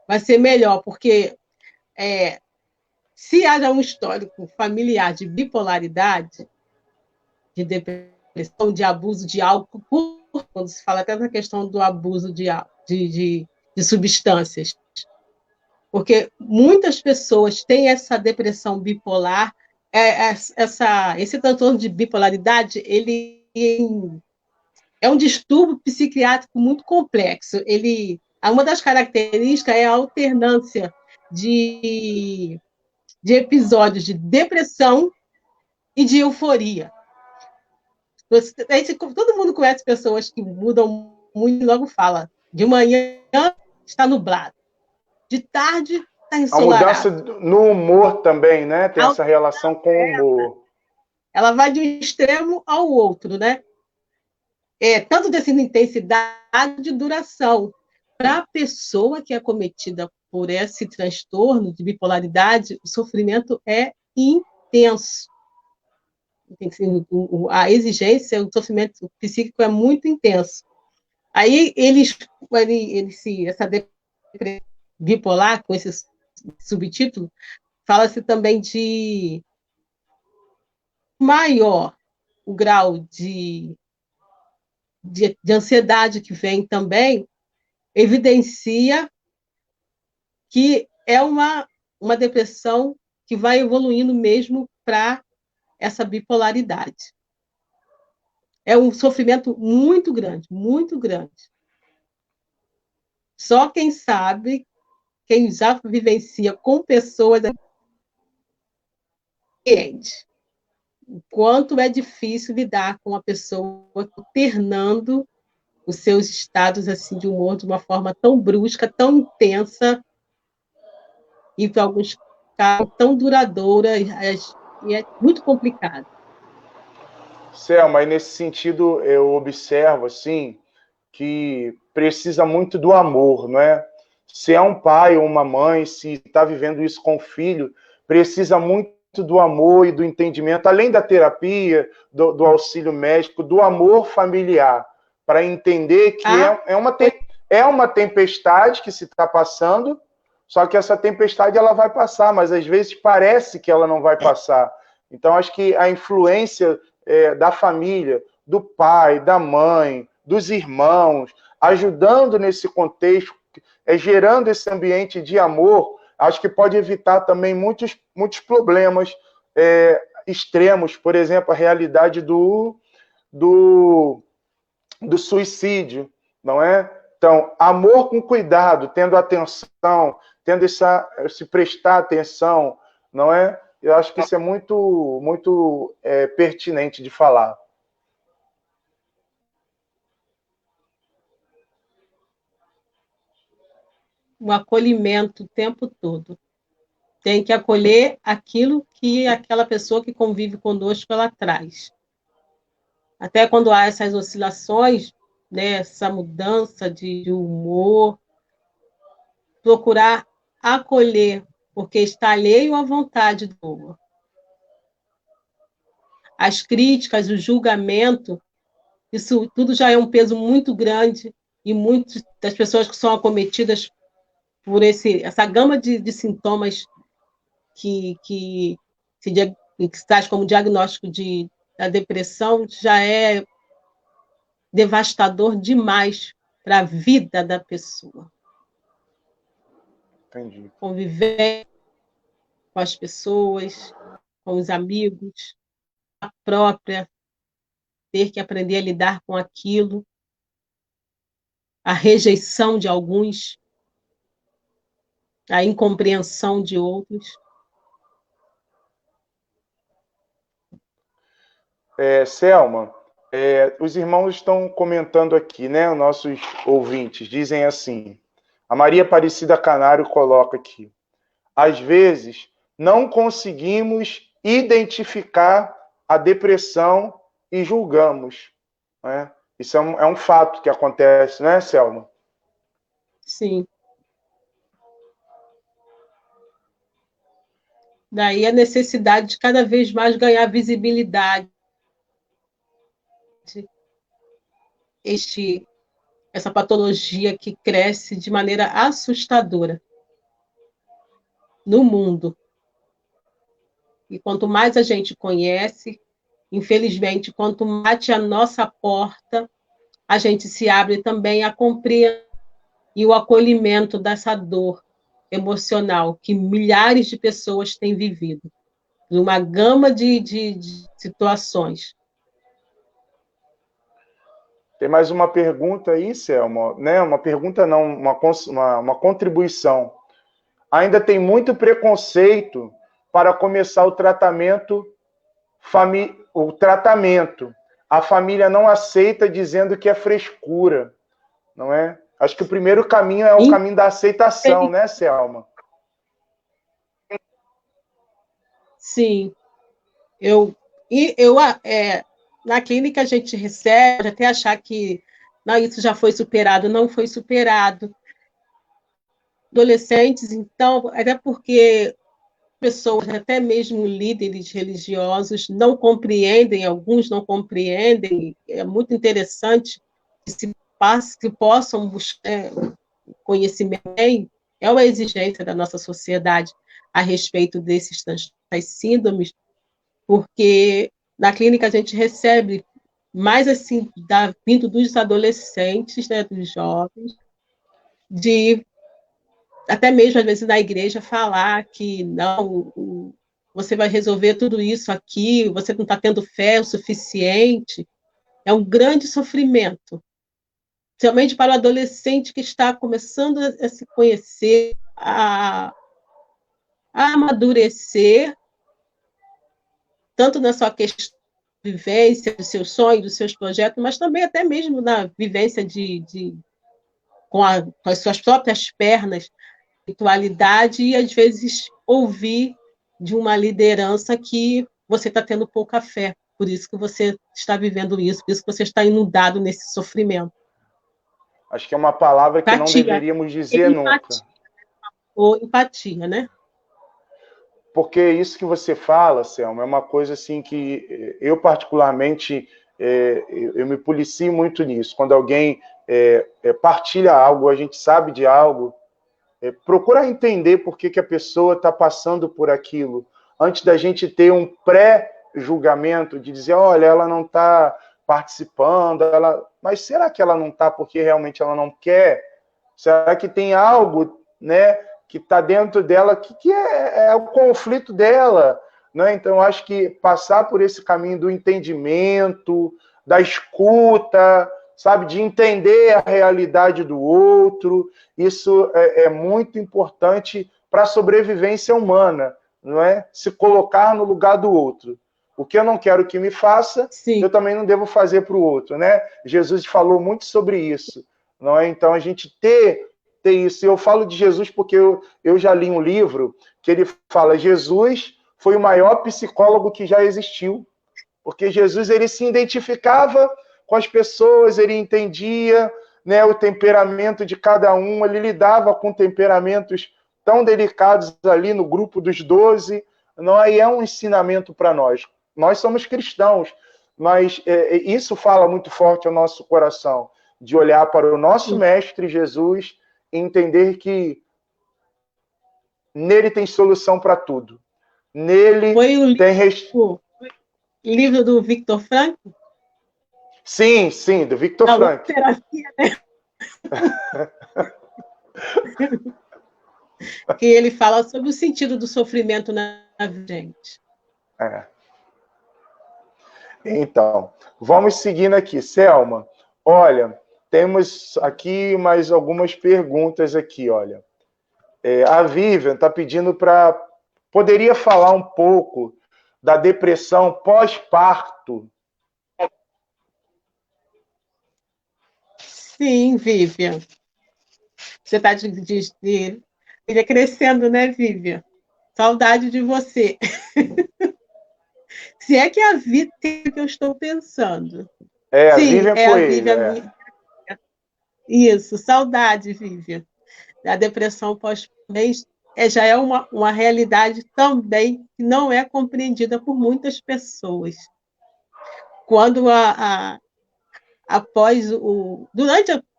vai ser melhor, porque se há um histórico familiar de bipolaridade, de depressão, de abuso de álcool, quando se fala até da questão do abuso de substâncias, porque muitas pessoas têm essa depressão bipolar, esse transtorno de bipolaridade, ele é um distúrbio psiquiátrico muito complexo. Uma das características é a alternância de episódios de depressão e de euforia. Todo mundo conhece pessoas que mudam muito e logo fala. De manhã está nublado, de tarde está ensolarado. A mudança no humor também, né? Tem essa relação com o humor. Ela vai de um extremo ao outro, né? tanto dessa intensidade de duração. Para a pessoa que é acometida por esse transtorno de bipolaridade, o sofrimento é intenso. A exigência, o sofrimento psíquico é muito intenso. Aí essa depressão bipolar, com esse subtítulo, fala-se também de maior o grau de ansiedade que vem também, evidencia que é uma depressão que vai evoluindo mesmo para essa bipolaridade. É um sofrimento muito grande, muito grande. Só quem sabe, quem já vivencia com pessoas, entende o quanto é difícil lidar com a pessoa alternando os seus estados assim de humor de uma forma tão brusca, tão intensa e, para alguns casos, tão duradoura, e é muito complicado. Selma, aí nesse sentido eu observo assim que precisa muito do amor, não é? Se é um pai ou uma mãe, se está vivendo isso com o filho, precisa muito do amor e do entendimento, além da terapia, do auxílio médico, do amor familiar, para entender que é uma tempestade que se está passando, só que essa tempestade ela vai passar, mas às vezes parece que ela não vai passar. Então, acho que a influência da família, do pai, da mãe, dos irmãos, ajudando nesse contexto, gerando esse ambiente de amor, acho que pode evitar também muitos problemas extremos, por exemplo, a realidade do suicídio, não é? Então, amor com cuidado, tendo atenção, tendo se prestar atenção, não é? Eu acho que isso é muito pertinente de falar. O acolhimento o tempo todo. Tem que acolher aquilo que aquela pessoa que convive conosco ela traz. Até quando há essas oscilações, né, essa mudança de humor, procurar acolher, porque está alheio à vontade do outro. As críticas, o julgamento, isso tudo já é um peso muito grande e muitas das pessoas que são acometidas por essa gama de sintomas que se traz como diagnóstico da depressão já é devastador demais para a vida da pessoa. Entendi. Conviver com as pessoas, com os amigos, a própria, ter que aprender a lidar com aquilo, a rejeição de alguns, a incompreensão de outros. Selma, os irmãos estão comentando aqui, né? Os nossos ouvintes dizem assim: a Maria Aparecida Canário coloca aqui: às vezes não conseguimos identificar a depressão e julgamos, né? Isso é um fato que acontece, né, Selma? Sim. Daí a necessidade de cada vez mais ganhar visibilidade. Essa patologia que cresce de maneira assustadora no mundo. E quanto mais a gente conhece, infelizmente, quanto mais bate a nossa porta, a gente se abre também à compreensão e o acolhimento dessa dor emocional que milhares de pessoas têm vivido, numa gama de situações. Tem mais uma pergunta aí, Selma, né? Uma pergunta não, uma contribuição. Ainda tem muito preconceito para começar o tratamento. A família não aceita dizendo que é frescura, não é? Acho que o primeiro caminho é o caminho da aceitação, né, Selma? Sim. Na clínica a gente recebe, até achar que não, isso já foi superado, não foi superado. Adolescentes, então, até porque pessoas, até mesmo líderes religiosos, não compreendem, alguns não compreendem, é muito interessante que se passe, que possam buscar conhecimento, é uma exigência da nossa sociedade a respeito das síndromes, porque na clínica a gente recebe mais assim, vindo dos adolescentes, né, dos jovens, de até mesmo às vezes na igreja falar que não, você vai resolver tudo isso aqui, você não está tendo fé o suficiente, é um grande sofrimento, principalmente para o adolescente que está começando a se conhecer, a amadurecer, tanto na sua questão de vivência, dos seus sonhos, dos seus projetos, mas também até mesmo na vivência com as suas próprias pernas, espiritualidade, e às vezes ouvir de uma liderança que você está tendo pouca fé, por isso que você está vivendo isso, por isso que você está inundado nesse sofrimento. Acho que é uma palavra que não Empatia. deveríamos dizer nunca. Ou empatia, né? Porque isso que você fala, Selma, é uma coisa assim que eu particularmente eu me policio muito nisso. Quando alguém partilha algo, a gente sabe de algo, procura entender por que a pessoa está passando por aquilo, antes da gente ter um pré-julgamento de dizer, olha, ela não está participando, mas será que ela não está porque realmente ela não quer? Será que tem algo, né, que está dentro dela, que é o conflito dela, né? Então, acho que passar por esse caminho do entendimento, da escuta, sabe, de entender a realidade do outro, isso é muito importante para a sobrevivência humana, não é? Se colocar no lugar do outro. O que eu não quero que me faça, Sim. Eu também não devo fazer para o outro, né? Jesus falou muito sobre isso, não é? Então, a gente ter isso. Eu falo de Jesus porque eu já li um livro que ele fala Jesus foi o maior psicólogo que já existiu, porque Jesus ele se identificava com as pessoas, ele entendia, né, o temperamento de cada um, ele lidava com temperamentos tão delicados ali no grupo dos 12, não é? E é um ensinamento para nós. Nós somos cristãos, mas isso fala muito forte ao nosso coração, de olhar para o nosso Mestre Jesus e entender que nele tem solução para tudo. Nele tem... O livro do Viktor Frankl? Sim, do Viktor Frankl. Terapia, né? Que ele fala sobre o sentido do sofrimento na gente. Então, vamos seguindo aqui. Selma, olha, temos aqui mais algumas perguntas aqui, olha. A Vivian está pedindo para... Poderia falar um pouco da depressão pós-parto? Sim, Vivian. Você está filha crescendo, né, Vivian? Saudade de você. Se é que a vida tem o que eu estou pensando. Sim, a Vivian Coelho. A Vivian. Isso, saudade, Vivian. A depressão pós-mês já é uma realidade também que não é compreendida por muitas pessoas. Quando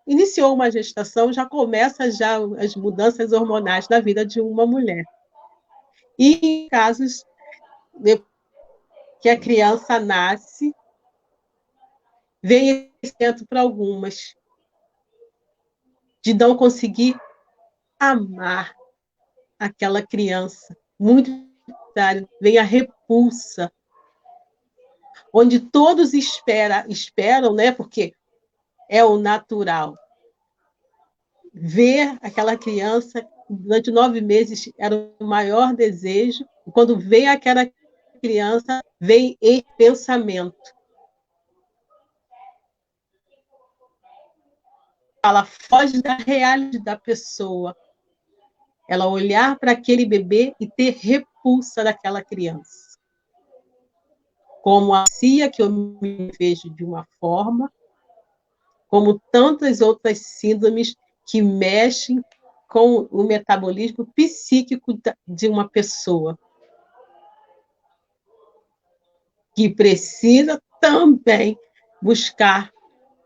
iniciou uma gestação, já começa já as mudanças hormonais na vida de uma mulher. E em casos que a criança nasce, vem esse momento para algumas de não conseguir amar aquela criança. Muito vem a repulsa, onde todos esperam, né? Porque é o natural. Ver aquela criança durante 9 meses era o maior desejo, e quando vem aquela criança, vem esse pensamento. Ela foge da realidade da pessoa. Ela olhar para aquele bebê e ter repulsa daquela criança. como a CIA, que eu me vejo de uma forma, como tantas outras síndromes que mexem com o metabolismo psíquico de uma pessoa, que precisa também buscar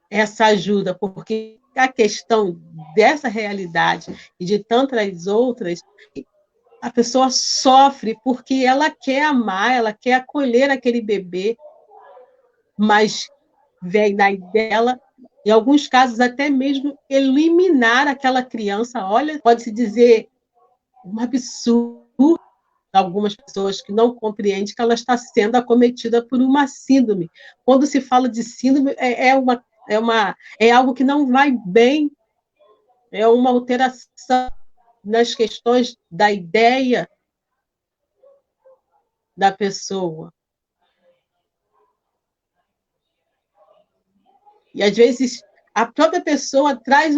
essa ajuda, porque a questão dessa realidade e de tantas outras, a pessoa sofre porque ela quer amar, ela quer acolher aquele bebê, mas vem na dela, em alguns casos, até mesmo eliminar aquela criança. Olha, pode-se dizer um absurdo, algumas pessoas que não compreendem que ela está sendo acometida por uma síndrome. Quando se fala de síndrome, é algo que não vai bem, é uma alteração nas questões da ideia da pessoa. E, às vezes, a própria pessoa traz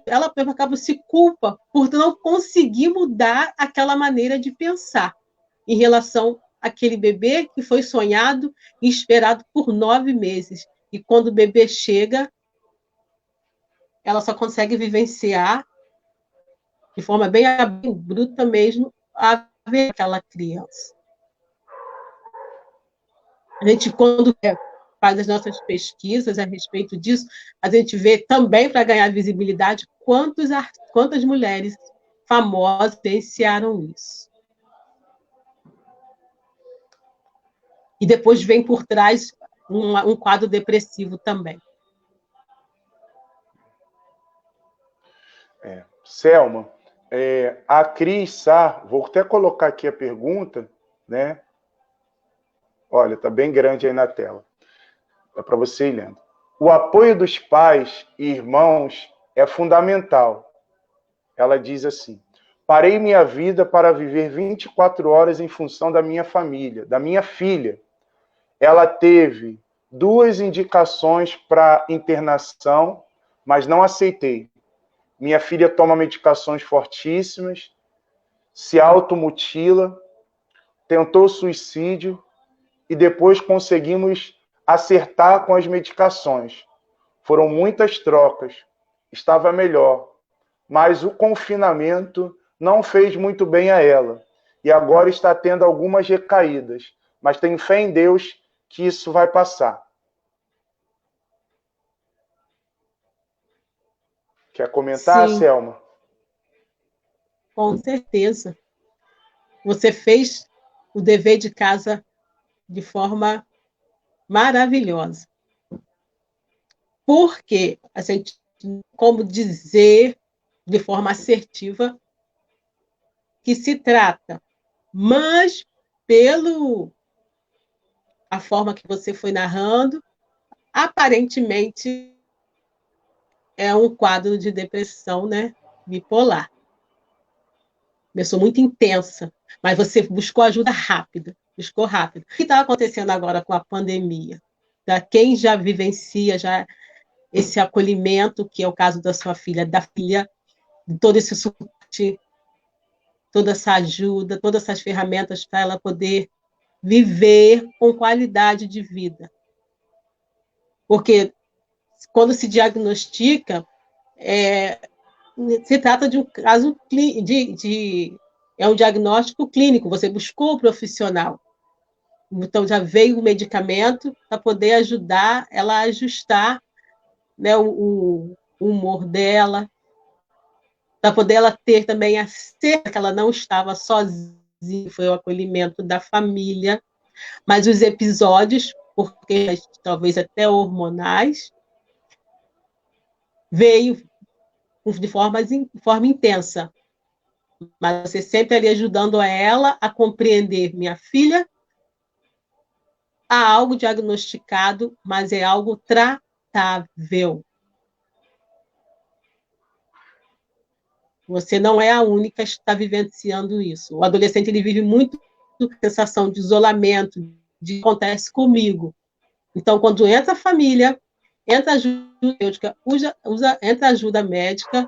ela acaba se culpa por não conseguir mudar aquela maneira de pensar em relação àquele bebê que foi sonhado e esperado por 9 meses. E quando o bebê chega, ela só consegue vivenciar de forma bem bruta mesmo a ver aquela criança. A gente, quando faz as nossas pesquisas a respeito disso, a gente vê também, para ganhar visibilidade, quantas mulheres famosas vivenciaram isso. E depois vem por trás um quadro depressivo também. Selma, a Cris Sá, vou até colocar aqui a pergunta, né? Olha, está bem grande aí na tela. É para você ir lendo. O apoio dos pais e irmãos é fundamental. Ela diz assim: parei minha vida para viver 24 horas em função da minha família, da minha filha. Ela teve 2 indicações para internação, mas não aceitei. Minha filha toma medicações fortíssimas, se automutila, tentou suicídio e depois conseguimos acertar com as medicações. Foram muitas trocas, estava melhor, mas o confinamento não fez muito bem a ela e agora está tendo algumas recaídas, mas tenho fé em Deus que isso vai passar. Quer comentar, Sim, Selma? com certeza. Você fez o dever de casa de forma maravilhosa. Porque a gente, como dizer de forma assertiva que se trata, mas pelo a forma que você foi narrando, aparentemente é um quadro de depressão, né, bipolar. Começou muito intensa, mas você buscou ajuda rápida, buscou rápido. O que está acontecendo agora com a pandemia? Da quem já vivencia já esse acolhimento, que é o caso da sua filha, da filha, de todo esse suporte, toda essa ajuda, todas essas ferramentas para ela poder viver com qualidade de vida. Porque quando se diagnostica, se trata de um caso é um diagnóstico clínico, você buscou o profissional. Então, já veio o medicamento para poder ajudar ela a ajustar, né, o humor dela, para poder ela ter também a certeza que ela não estava sozinha, foi o acolhimento da família, mas os episódios, porque talvez até hormonais, veio de forma intensa. Mas você sempre ali ajudando ela a compreender, minha filha, há algo diagnosticado, mas é algo tratável. Você não é a única que está vivenciando isso. O adolescente ele vive muito sensação de isolamento, de acontece comigo. Então, quando entra a família, entra a ajuda médica, entra a ajuda médica,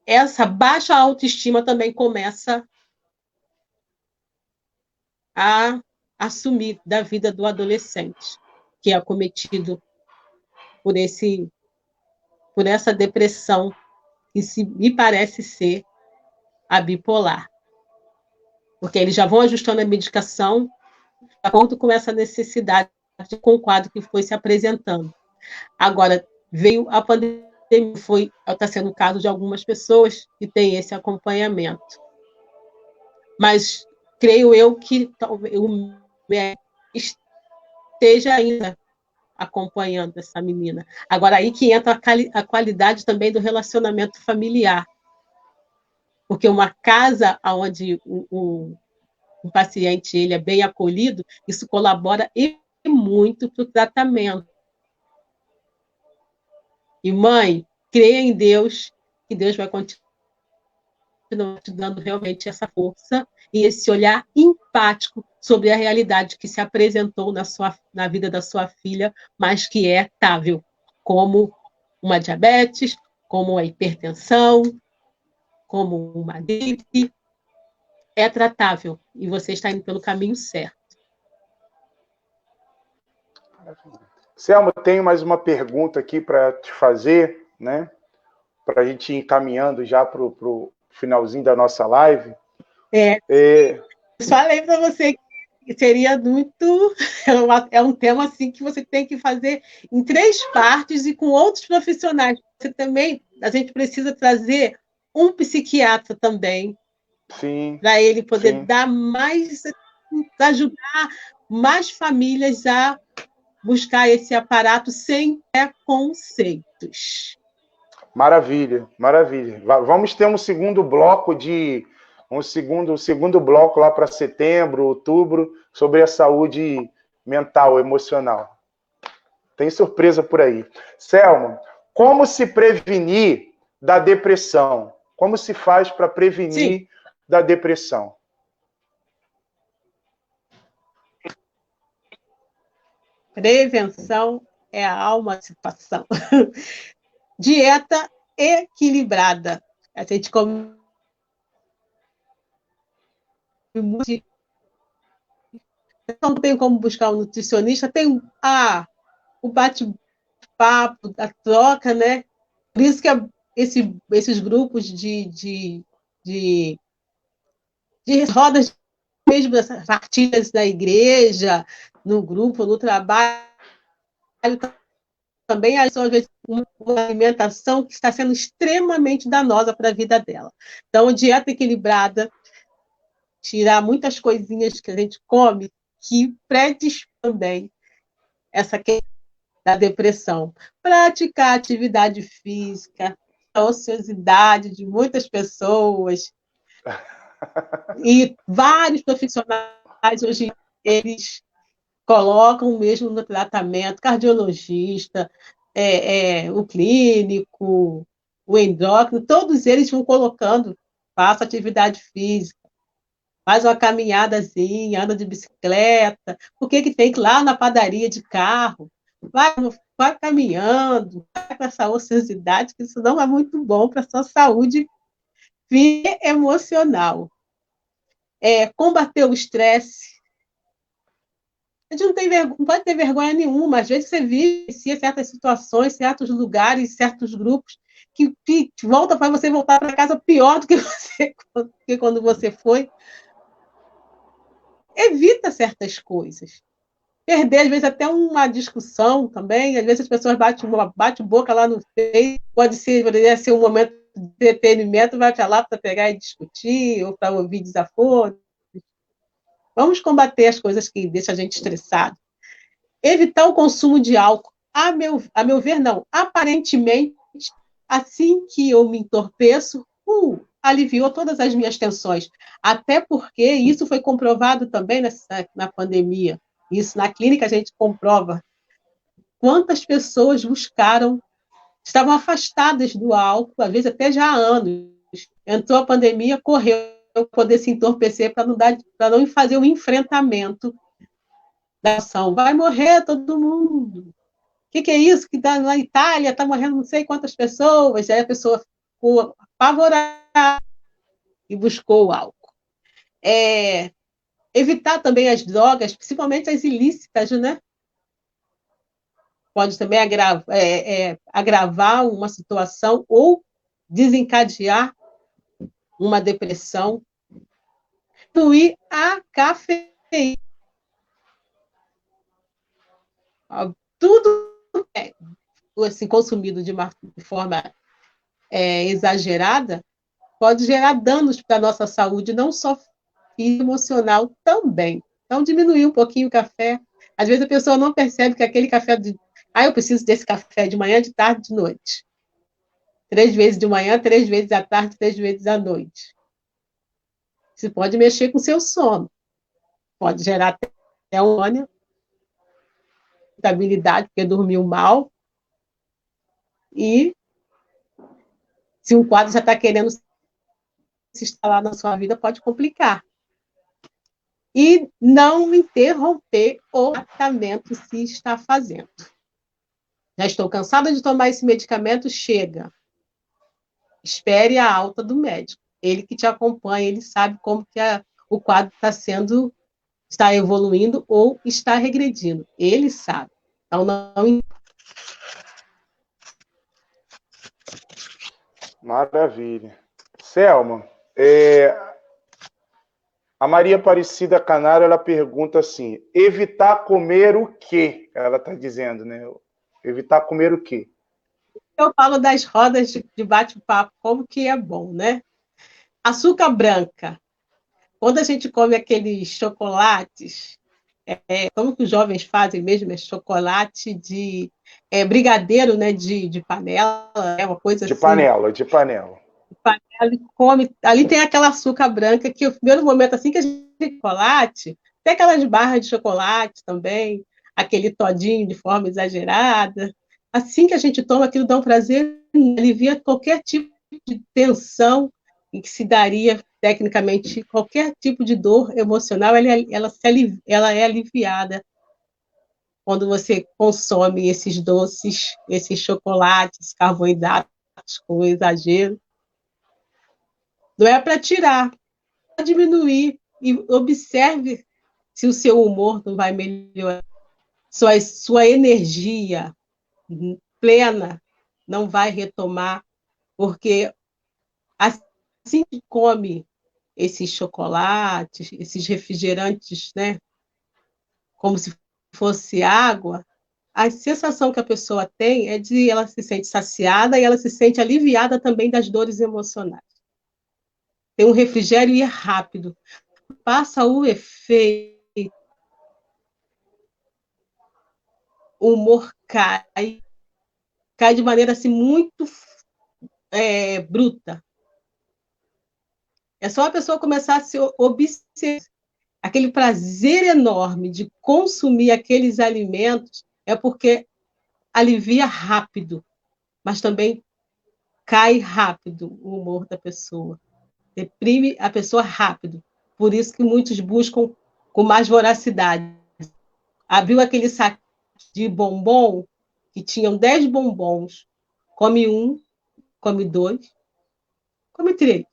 essa baixa autoestima também começa a assumir da vida do adolescente, que é acometido por essa depressão, que me parece ser a bipolar. Porque eles já vão ajustando a medicação de acordo com essa necessidade, com o quadro que foi se apresentando. Agora, veio a pandemia, está sendo o caso de algumas pessoas que têm esse acompanhamento. Mas creio eu que o médico esteja ainda acompanhando essa menina. Agora, aí que entra a qualidade também do relacionamento familiar. Porque uma casa onde o paciente ele é bem acolhido, isso colabora muito para o tratamento. E, mãe, creia em Deus, que Deus vai continuar te dando realmente essa força e esse olhar empático sobre a realidade que se apresentou na vida da sua filha, mas que é tratável, como uma diabetes, como a hipertensão, como uma gripe, é tratável e você está indo pelo caminho certo. Selma, tenho mais uma pergunta aqui para te fazer, né? Para a gente ir encaminhando já para o finalzinho da nossa live. Falei para você que seria muito... É um tema assim que você tem que fazer em 3 partes e com outros profissionais. Você também, a gente precisa trazer um psiquiatra também, para ele poder dar mais, ajudar mais famílias a buscar esse aparato sem preconceitos. Maravilha, maravilha. Vamos ter um segundo bloco segundo bloco lá para setembro, outubro, sobre a saúde mental, emocional. Tem surpresa por aí. Selma, como se prevenir da depressão? Como se faz para prevenir da depressão? Prevenção é a alma de situação. Dieta equilibrada. A gente come muito. Não tem como buscar um nutricionista, tem o bate-papo, a troca, né? Por isso que esses grupos de rodas, mesmo essas partilhas da igreja, no grupo, no trabalho, também às vezes uma alimentação que está sendo extremamente danosa para a vida dela. Então, dieta equilibrada, tirar muitas coisinhas que a gente come que predispõe também essa questão da depressão. Praticar atividade física, a ociosidade de muitas pessoas. E vários profissionais hoje eles colocam mesmo no tratamento, cardiologista, o clínico, o endócrino, todos eles vão colocando, faça atividade física, faz uma caminhadazinha, anda de bicicleta, por que tem que ir lá na padaria de carro? Vai caminhando, vai com essa ociosidade, que isso não é muito bom para a sua saúde emocional. Combater o estresse. A gente não pode ter vergonha nenhuma. Às vezes você vivencia certas situações, certos lugares, certos grupos, que volta para você voltar para casa pior do que quando você foi. Evita certas coisas. Perder, às vezes, até uma discussão também. Às vezes as pessoas batem boca lá no Face. Poderia ser um momento de entretenimento, vai para lá para pegar e discutir, ou para ouvir desaforo. Vamos combater as coisas que deixam a gente estressado. Evitar o consumo de álcool. A meu ver, não. Aparentemente, assim que eu me entorpeço, aliviou todas as minhas tensões. Até porque isso foi comprovado também na pandemia. Isso, na clínica, a gente comprova quantas pessoas estavam afastadas do álcool, às vezes até já há anos. Entrou a pandemia, correu poder se entorpecer para não fazer o enfrentamento da ação. Vai morrer todo mundo. O que é isso? Que na Itália está morrendo não sei quantas pessoas. Aí a pessoa ficou apavorada e buscou o álcool. Evitar também as drogas, principalmente as ilícitas, né? Pode também agravar uma situação ou desencadear uma depressão. Diminuir a cafeína. Tudo assim, consumido de uma forma exagerada pode gerar danos para a nossa saúde, não só física, emocional também. Então, diminuir um pouquinho o café. Às vezes a pessoa não percebe que aquele café eu preciso desse café de manhã, de tarde, de noite. 3 vezes de manhã, 3 vezes à tarde, 3 vezes à noite. Isso pode mexer com o seu sono. Pode gerar até uma irritabilidade, porque dormiu mal. E se um quadro já está querendo se instalar na sua vida, pode complicar. E não interromper o tratamento se está fazendo. Já estou cansada de tomar esse medicamento, chega. Espere a alta do médico. Ele que te acompanha, ele sabe como que o quadro está evoluindo ou está regredindo. Ele sabe. Então, não. Maravilha. Selma, a Maria Aparecida Canário, ela pergunta assim, evitar comer o quê? Ela está dizendo, né? Evitar comer o quê? Eu falo das rodas de bate-papo, como que é bom, né? Açúcar branca. Quando a gente come aqueles chocolates, como que os jovens fazem mesmo? É chocolate de brigadeiro, né? De panela, é uma coisa De assim. panela, de panela. Ali come, ali tem aquela açúcar branca que, no primeiro momento, assim que a gente tem chocolate, tem aquelas barras de chocolate também, aquele todinho de forma exagerada. Assim que a gente toma, aquilo dá um prazer, alivia qualquer tipo de tensão em que se daria, tecnicamente, qualquer tipo de dor emocional, ela é aliviada quando você consome esses doces, esses chocolates, carboidratos com exagero. Não é para tirar, é para diminuir. E observe se o seu humor não vai melhorar, sua energia plena não vai retomar, porque assim que come esses chocolates, esses refrigerantes, né, como se fosse água, a sensação que a pessoa tem é de ela se sente saciada e ela se sente aliviada também das dores emocionais. Tem um refrigério e é rápido. Passa o efeito, o humor cai de maneira assim muito bruta. É só a pessoa começar a se observar. Aquele prazer enorme de consumir aqueles alimentos é porque alivia rápido, mas também cai rápido o humor da pessoa. Deprime a pessoa rápido. Por isso que muitos buscam com mais voracidade. Abriu aquele saco de bombom, que tinham 10 bombons, come um, come dois, come três,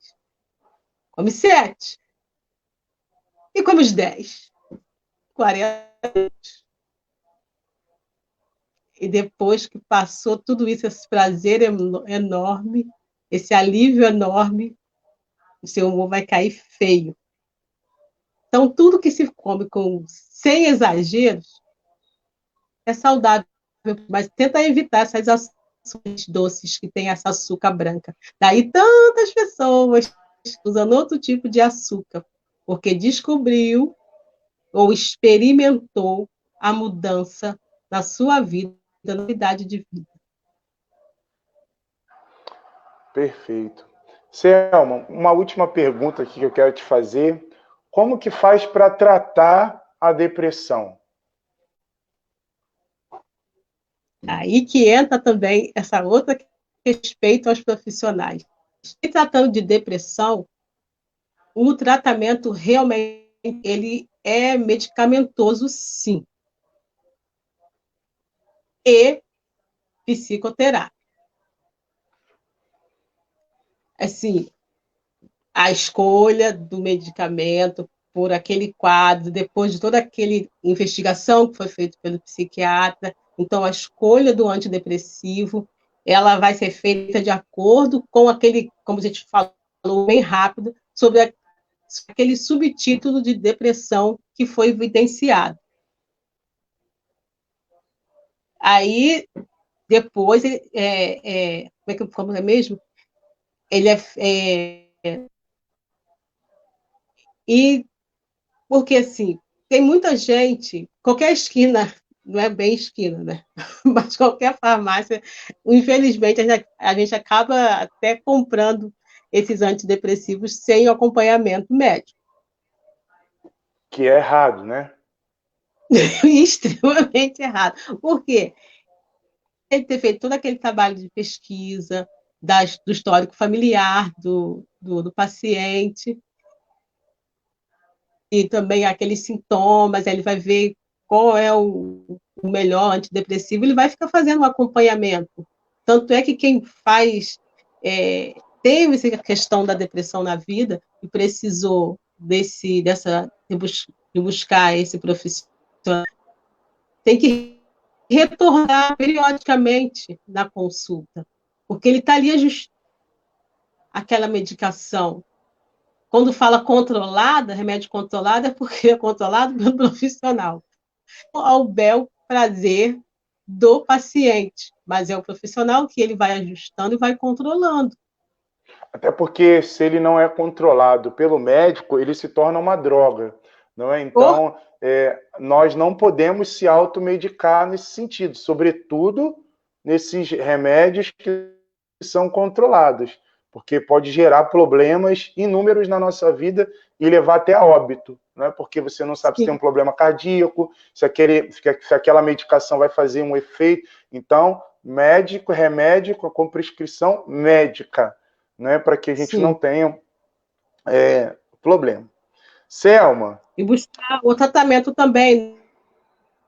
come sete, e come os 10, 40. E depois que passou tudo isso, esse prazer enorme, esse alívio enorme, o seu humor vai cair feio. Então, tudo que se come sem exageros é saudável, mas tenta evitar essas ações doces que tem essa açúcar branca. Daí tantas pessoas usando outro tipo de açúcar, porque descobriu ou experimentou a mudança na sua vida, na novidade de vida. Perfeito. Selma, uma última pergunta aqui que eu quero te fazer. Como que faz para tratar a depressão? Aí que entra também essa outra respeito aos profissionais. Se tratando de depressão, o tratamento realmente ele é medicamentoso, sim, e psicoterápico. Assim, a escolha do medicamento por aquele quadro, depois de toda aquela investigação que foi feita pelo psiquiatra. Então, a escolha do antidepressivo, ela vai ser feita de acordo com aquele, como a gente falou bem rápido, sobre aquele subtítulo de depressão que foi evidenciado. Aí, depois, como é mesmo? Ele e porque, assim, tem muita gente, qualquer esquina, não é bem esquina, né? Mas qualquer farmácia, infelizmente, a gente acaba até comprando esses antidepressivos sem acompanhamento médico. Que é errado, né? Extremamente errado. Por quê? Ele ter feito todo aquele trabalho de pesquisa, do histórico familiar do paciente, e também aqueles sintomas, ele vai ver qual é o melhor antidepressivo, ele vai ficar fazendo um acompanhamento. Tanto é que quem teve essa questão da depressão na vida e precisou de buscar esse profissional, tem que retornar periodicamente na consulta, porque ele está ali ajustando aquela medicação. Quando fala controlada, remédio controlado, é porque é controlado pelo profissional. Ao bel prazer do paciente, mas é o profissional que ele vai ajustando e vai controlando. Até porque se ele não é controlado pelo médico, ele se torna uma droga, não é? Então, nós não podemos se automedicar nesse sentido, sobretudo nesses remédios que são controlados, porque pode gerar problemas inúmeros na nossa vida e levar até a óbito, não é? Porque você não sabe se tem um problema cardíaco, se aquela medicação vai fazer um efeito. Então, remédio com prescrição médica, né, para que a gente não tenha problema. Selma. E buscar o tratamento também,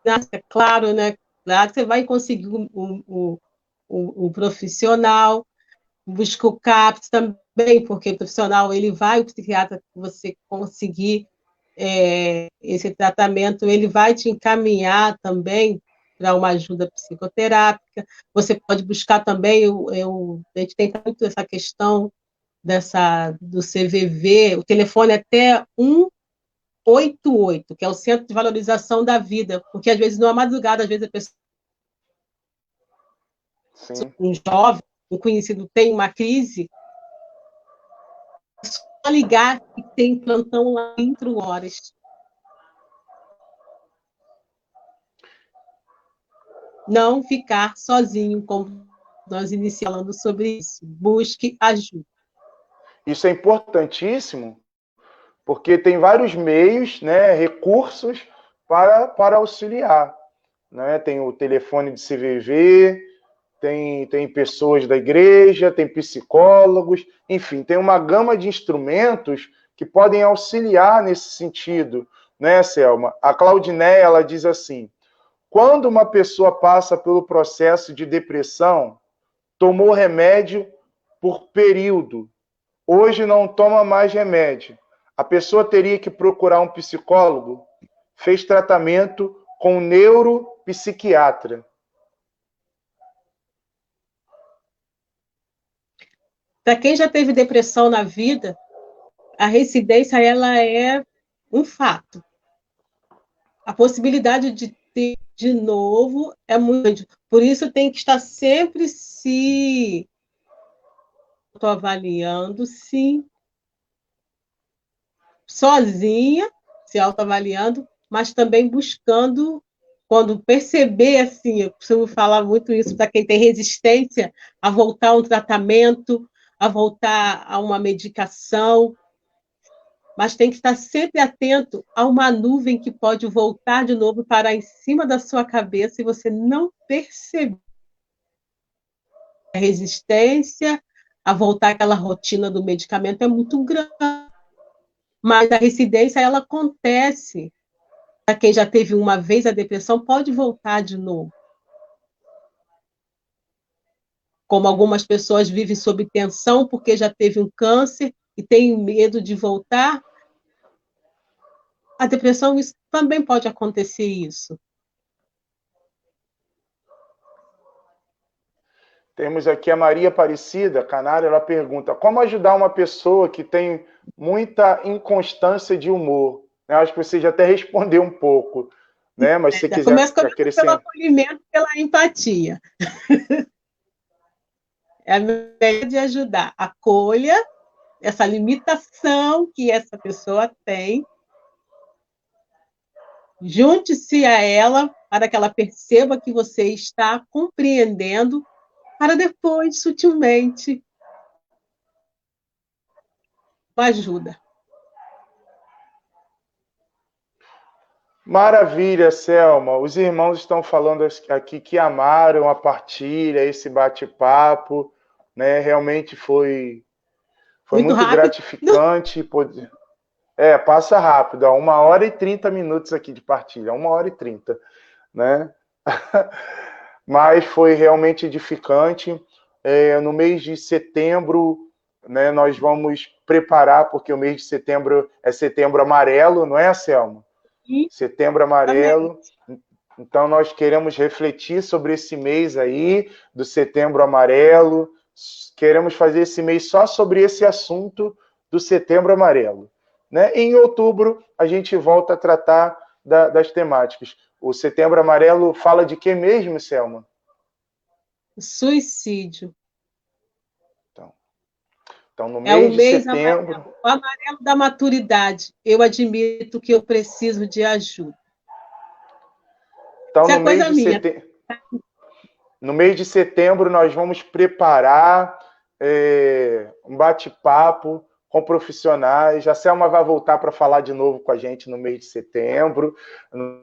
né? É claro, né? Claro que você vai conseguir o profissional, busca o CAPS também, porque o profissional, o psiquiatra, que você conseguir esse tratamento, ele vai te encaminhar também para uma ajuda psicoterápica. Você pode buscar também, a gente tem muito essa questão do CVV, o telefone até 188, que é o Centro de Valorização da Vida, porque às vezes, numa madrugada, às vezes a pessoa, um jovem, um conhecido tem uma crise, é só ligar e tem plantão lá 4 horas. Não ficar sozinho, como nós iniciamos sobre isso. Busque ajuda. Isso é importantíssimo, porque tem vários meios, né, recursos para auxiliar. Né? Tem o telefone de CVV, tem pessoas da igreja, tem psicólogos, enfim, tem uma gama de instrumentos que podem auxiliar nesse sentido, né, Selma? A Claudinéia, ela diz assim: quando uma pessoa passa pelo processo de depressão, tomou remédio por período, hoje não toma mais remédio, a pessoa teria que procurar um psicólogo? Fez tratamento com um neuropsiquiatra. Para quem já teve depressão na vida, a reincidência ela é um fato. A possibilidade de ter de novo é muito grande. Por isso tem que estar sempre se autoavaliando, sim, sozinha, se autoavaliando, mas também buscando, quando perceber, assim, eu costumo falar muito isso para quem tem resistência, a voltar a um tratamento, a voltar a uma medicação, mas tem que estar sempre atento a uma nuvem que pode voltar de novo para em cima da sua cabeça e você não perceber a resistência, a voltar àquela rotina do medicamento é muito grande. Mas a recidência, ela acontece. Para quem já teve uma vez a depressão, pode voltar de novo. Como algumas pessoas vivem sob tensão porque já teve um câncer e tem medo de voltar, A depressão, isso também pode acontecer isso. Temos aqui a Maria Aparecida Canário, ela pergunta: como ajudar uma pessoa que tem muita inconstância de humor? Eu acho que você já até respondeu um pouco, né? Mas se você quiser Começa pelo acrescentar. acolhimento, pela empatia. É a maneira de ajudar. Acolha essa limitação que essa pessoa tem, junte-se a ela para que ela perceba que você está compreendendo, para depois, sutilmente, ajuda. Maravilha, Selma. Os irmãos estão falando aqui que amaram a partilha, esse bate-papo, né? Realmente foi Muito muito rápido. gratificante. Passa rápido, ó, 1h30 aqui de partilha, 1h30, né? Mas foi realmente edificante. No mês de setembro, né, nós vamos preparar, porque o mês de setembro é setembro amarelo, não é, Selma? Setembro amarelo. Então, nós queremos refletir sobre esse mês aí, do setembro amarelo. Queremos fazer esse mês só sobre esse assunto do setembro amarelo. Né? Em outubro, a gente volta a tratar das temáticas. O setembro amarelo fala de que mesmo, Selma? Suicídio. Então, no É o mês de mês setembro. amarelo, o amarelo da maturidade. Eu admito que eu preciso de ajuda. Então, Isso é coisa minha. No mês de setembro, nós vamos preparar um bate-papo com profissionais. A Selma vai voltar para falar de novo com a gente no mês de setembro,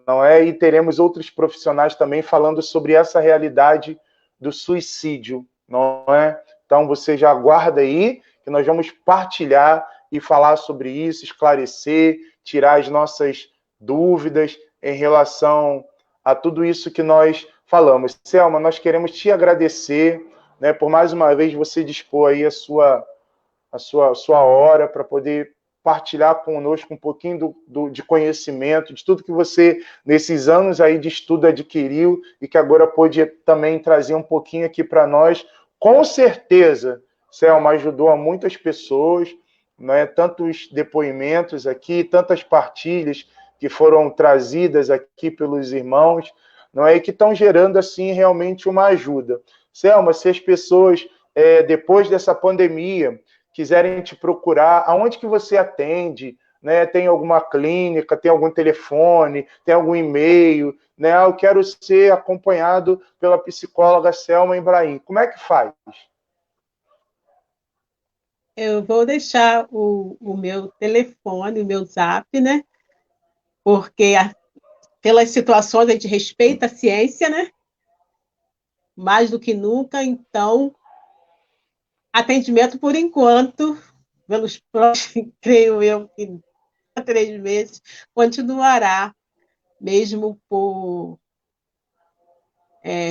não é? E teremos outros profissionais também falando sobre essa realidade do suicídio, não é? Então, você já aguarda aí que nós vamos partilhar e falar sobre isso, esclarecer, tirar as nossas dúvidas em relação a tudo isso que nós falamos. Selma, nós queremos te agradecer, né, por mais uma vez você dispor aí a sua hora para poder partilhar conosco um pouquinho de conhecimento, de tudo que você, nesses anos aí de estudo, adquiriu e que agora pôde também trazer um pouquinho aqui para nós. Com certeza, Selma, ajudou a muitas pessoas, né, tantos depoimentos aqui, tantas partilhas que foram trazidas aqui pelos irmãos, não é, e que estão gerando, assim, realmente uma ajuda. Selma, se as pessoas, depois dessa pandemia, quiserem te procurar, aonde que você atende, né? Tem alguma clínica, tem algum telefone, tem algum e-mail, né? Eu quero ser acompanhado pela psicóloga Selma Ibrahim. Como é que faz? Eu vou deixar o meu telefone, o meu zap, né? Porque pelas situações a gente respeita a ciência, né? Mais do que nunca, então, atendimento por enquanto, pelos próximos, creio eu, que 3 meses, continuará, mesmo por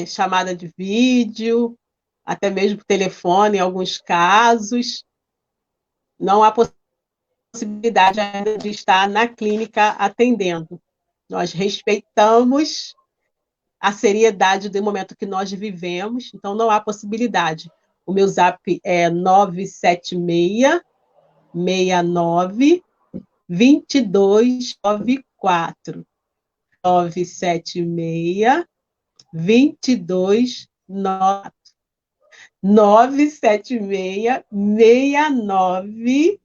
chamada de vídeo, até mesmo por telefone, em alguns casos. Não há possibilidade ainda de estar na clínica atendendo. Nós respeitamos a seriedade do momento que nós vivemos, então não há possibilidade. O meu zap é 976 69 2294. 976 2294. 976 69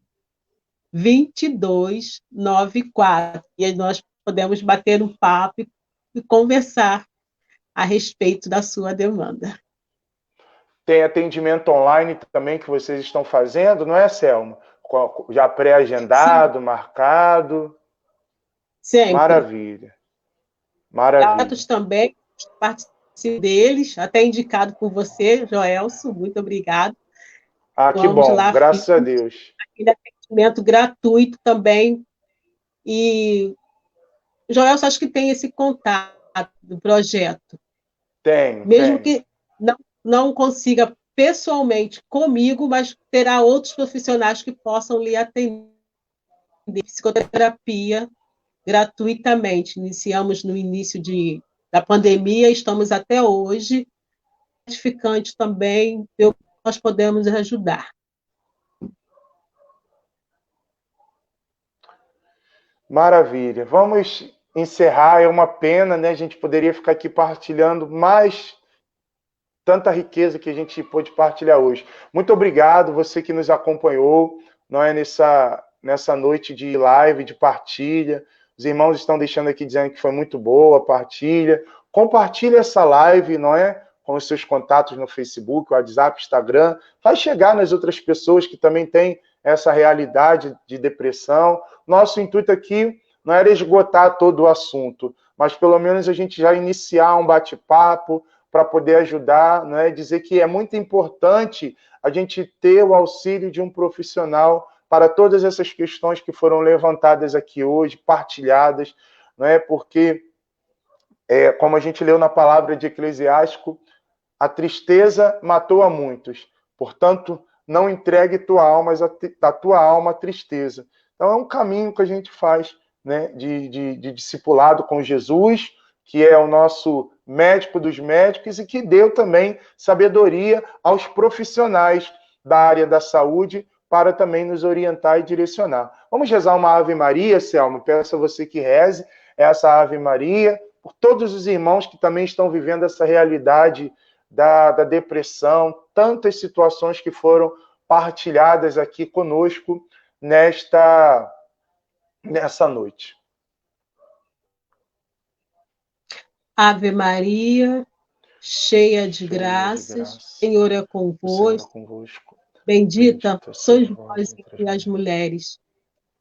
2294. E aí nós podemos bater um papo e conversar a respeito da sua demanda. Tem atendimento online também que vocês estão fazendo, não é, Selma? Já pré-agendado, marcado. Sempre. Maravilha. Maravilha. Também, participo deles, até indicado por você, Joelson, muito obrigado. Ah, que Vamos bom, lá, graças a Deus. aquele atendimento gratuito também. E, Joelson, acho que tem esse contato do projeto. Mesmo Tenho. que não consiga pessoalmente comigo, mas terá outros profissionais que possam lhe atender. Psicoterapia gratuitamente. Iniciamos no início da pandemia, estamos até hoje. É gratificante também ver o que nós podemos ajudar. Maravilha. Vamos encerrar. É uma pena, né? A gente poderia ficar aqui partilhando mais tanta riqueza que a gente pôde partilhar hoje. Muito obrigado, você que nos acompanhou, não é, nessa noite de live, de partilha. Os irmãos estão deixando aqui dizendo que foi muito boa a partilha. Compartilhe essa live, não é? Com os seus contatos no Facebook, WhatsApp, Instagram. Vai chegar nas outras pessoas que também têm essa realidade de depressão. Nosso intuito aqui não era esgotar todo o assunto, mas pelo menos a gente já iniciar um bate-papo, para poder ajudar, né? Dizer que é muito importante a gente ter o auxílio de um profissional para todas essas questões que foram levantadas aqui hoje, partilhadas, né? Porque, como a gente leu na palavra de Eclesiástico, a tristeza matou a muitos, portanto, não entregue a tua alma à tristeza. Então, é um caminho que a gente faz, né? de discipulado com Jesus, que é o nosso médico dos médicos e que deu também sabedoria aos profissionais da área da saúde para também nos orientar e direcionar. Vamos rezar uma Ave Maria, Selma? Peço a você que reze essa Ave Maria, por todos os irmãos que também estão vivendo essa realidade da depressão, tantas situações que foram partilhadas aqui conosco nessa noite. Ave Maria, cheia de graças, Senhor é convosco. Bendita sois vós entre as mulheres.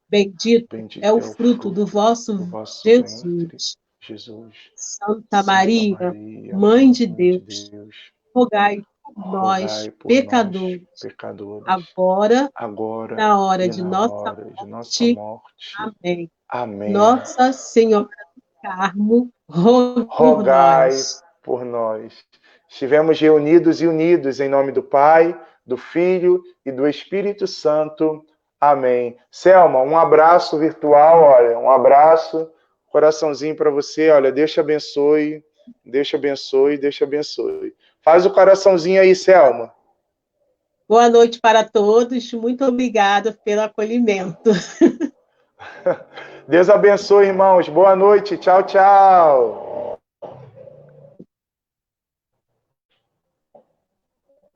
Bendito é o fruto do vosso Jesus. Santa Maria, Mãe de Deus, rogai por nós, pecadores, agora, na hora de nossa morte. Amém. Amém. Nossa Senhora Carmo, rogai por nós. Estivemos reunidos e unidos em nome do Pai, do Filho e do Espírito Santo. Amém. Selma, um abraço virtual, olha, um abraço, coraçãozinho para você, olha, Deus te abençoe, Deus te abençoe, Deus te abençoe. Faz o coraçãozinho aí, Selma. Boa noite para todos, muito obrigada pelo acolhimento. Deus abençoe, irmãos. Boa noite. Tchau, tchau.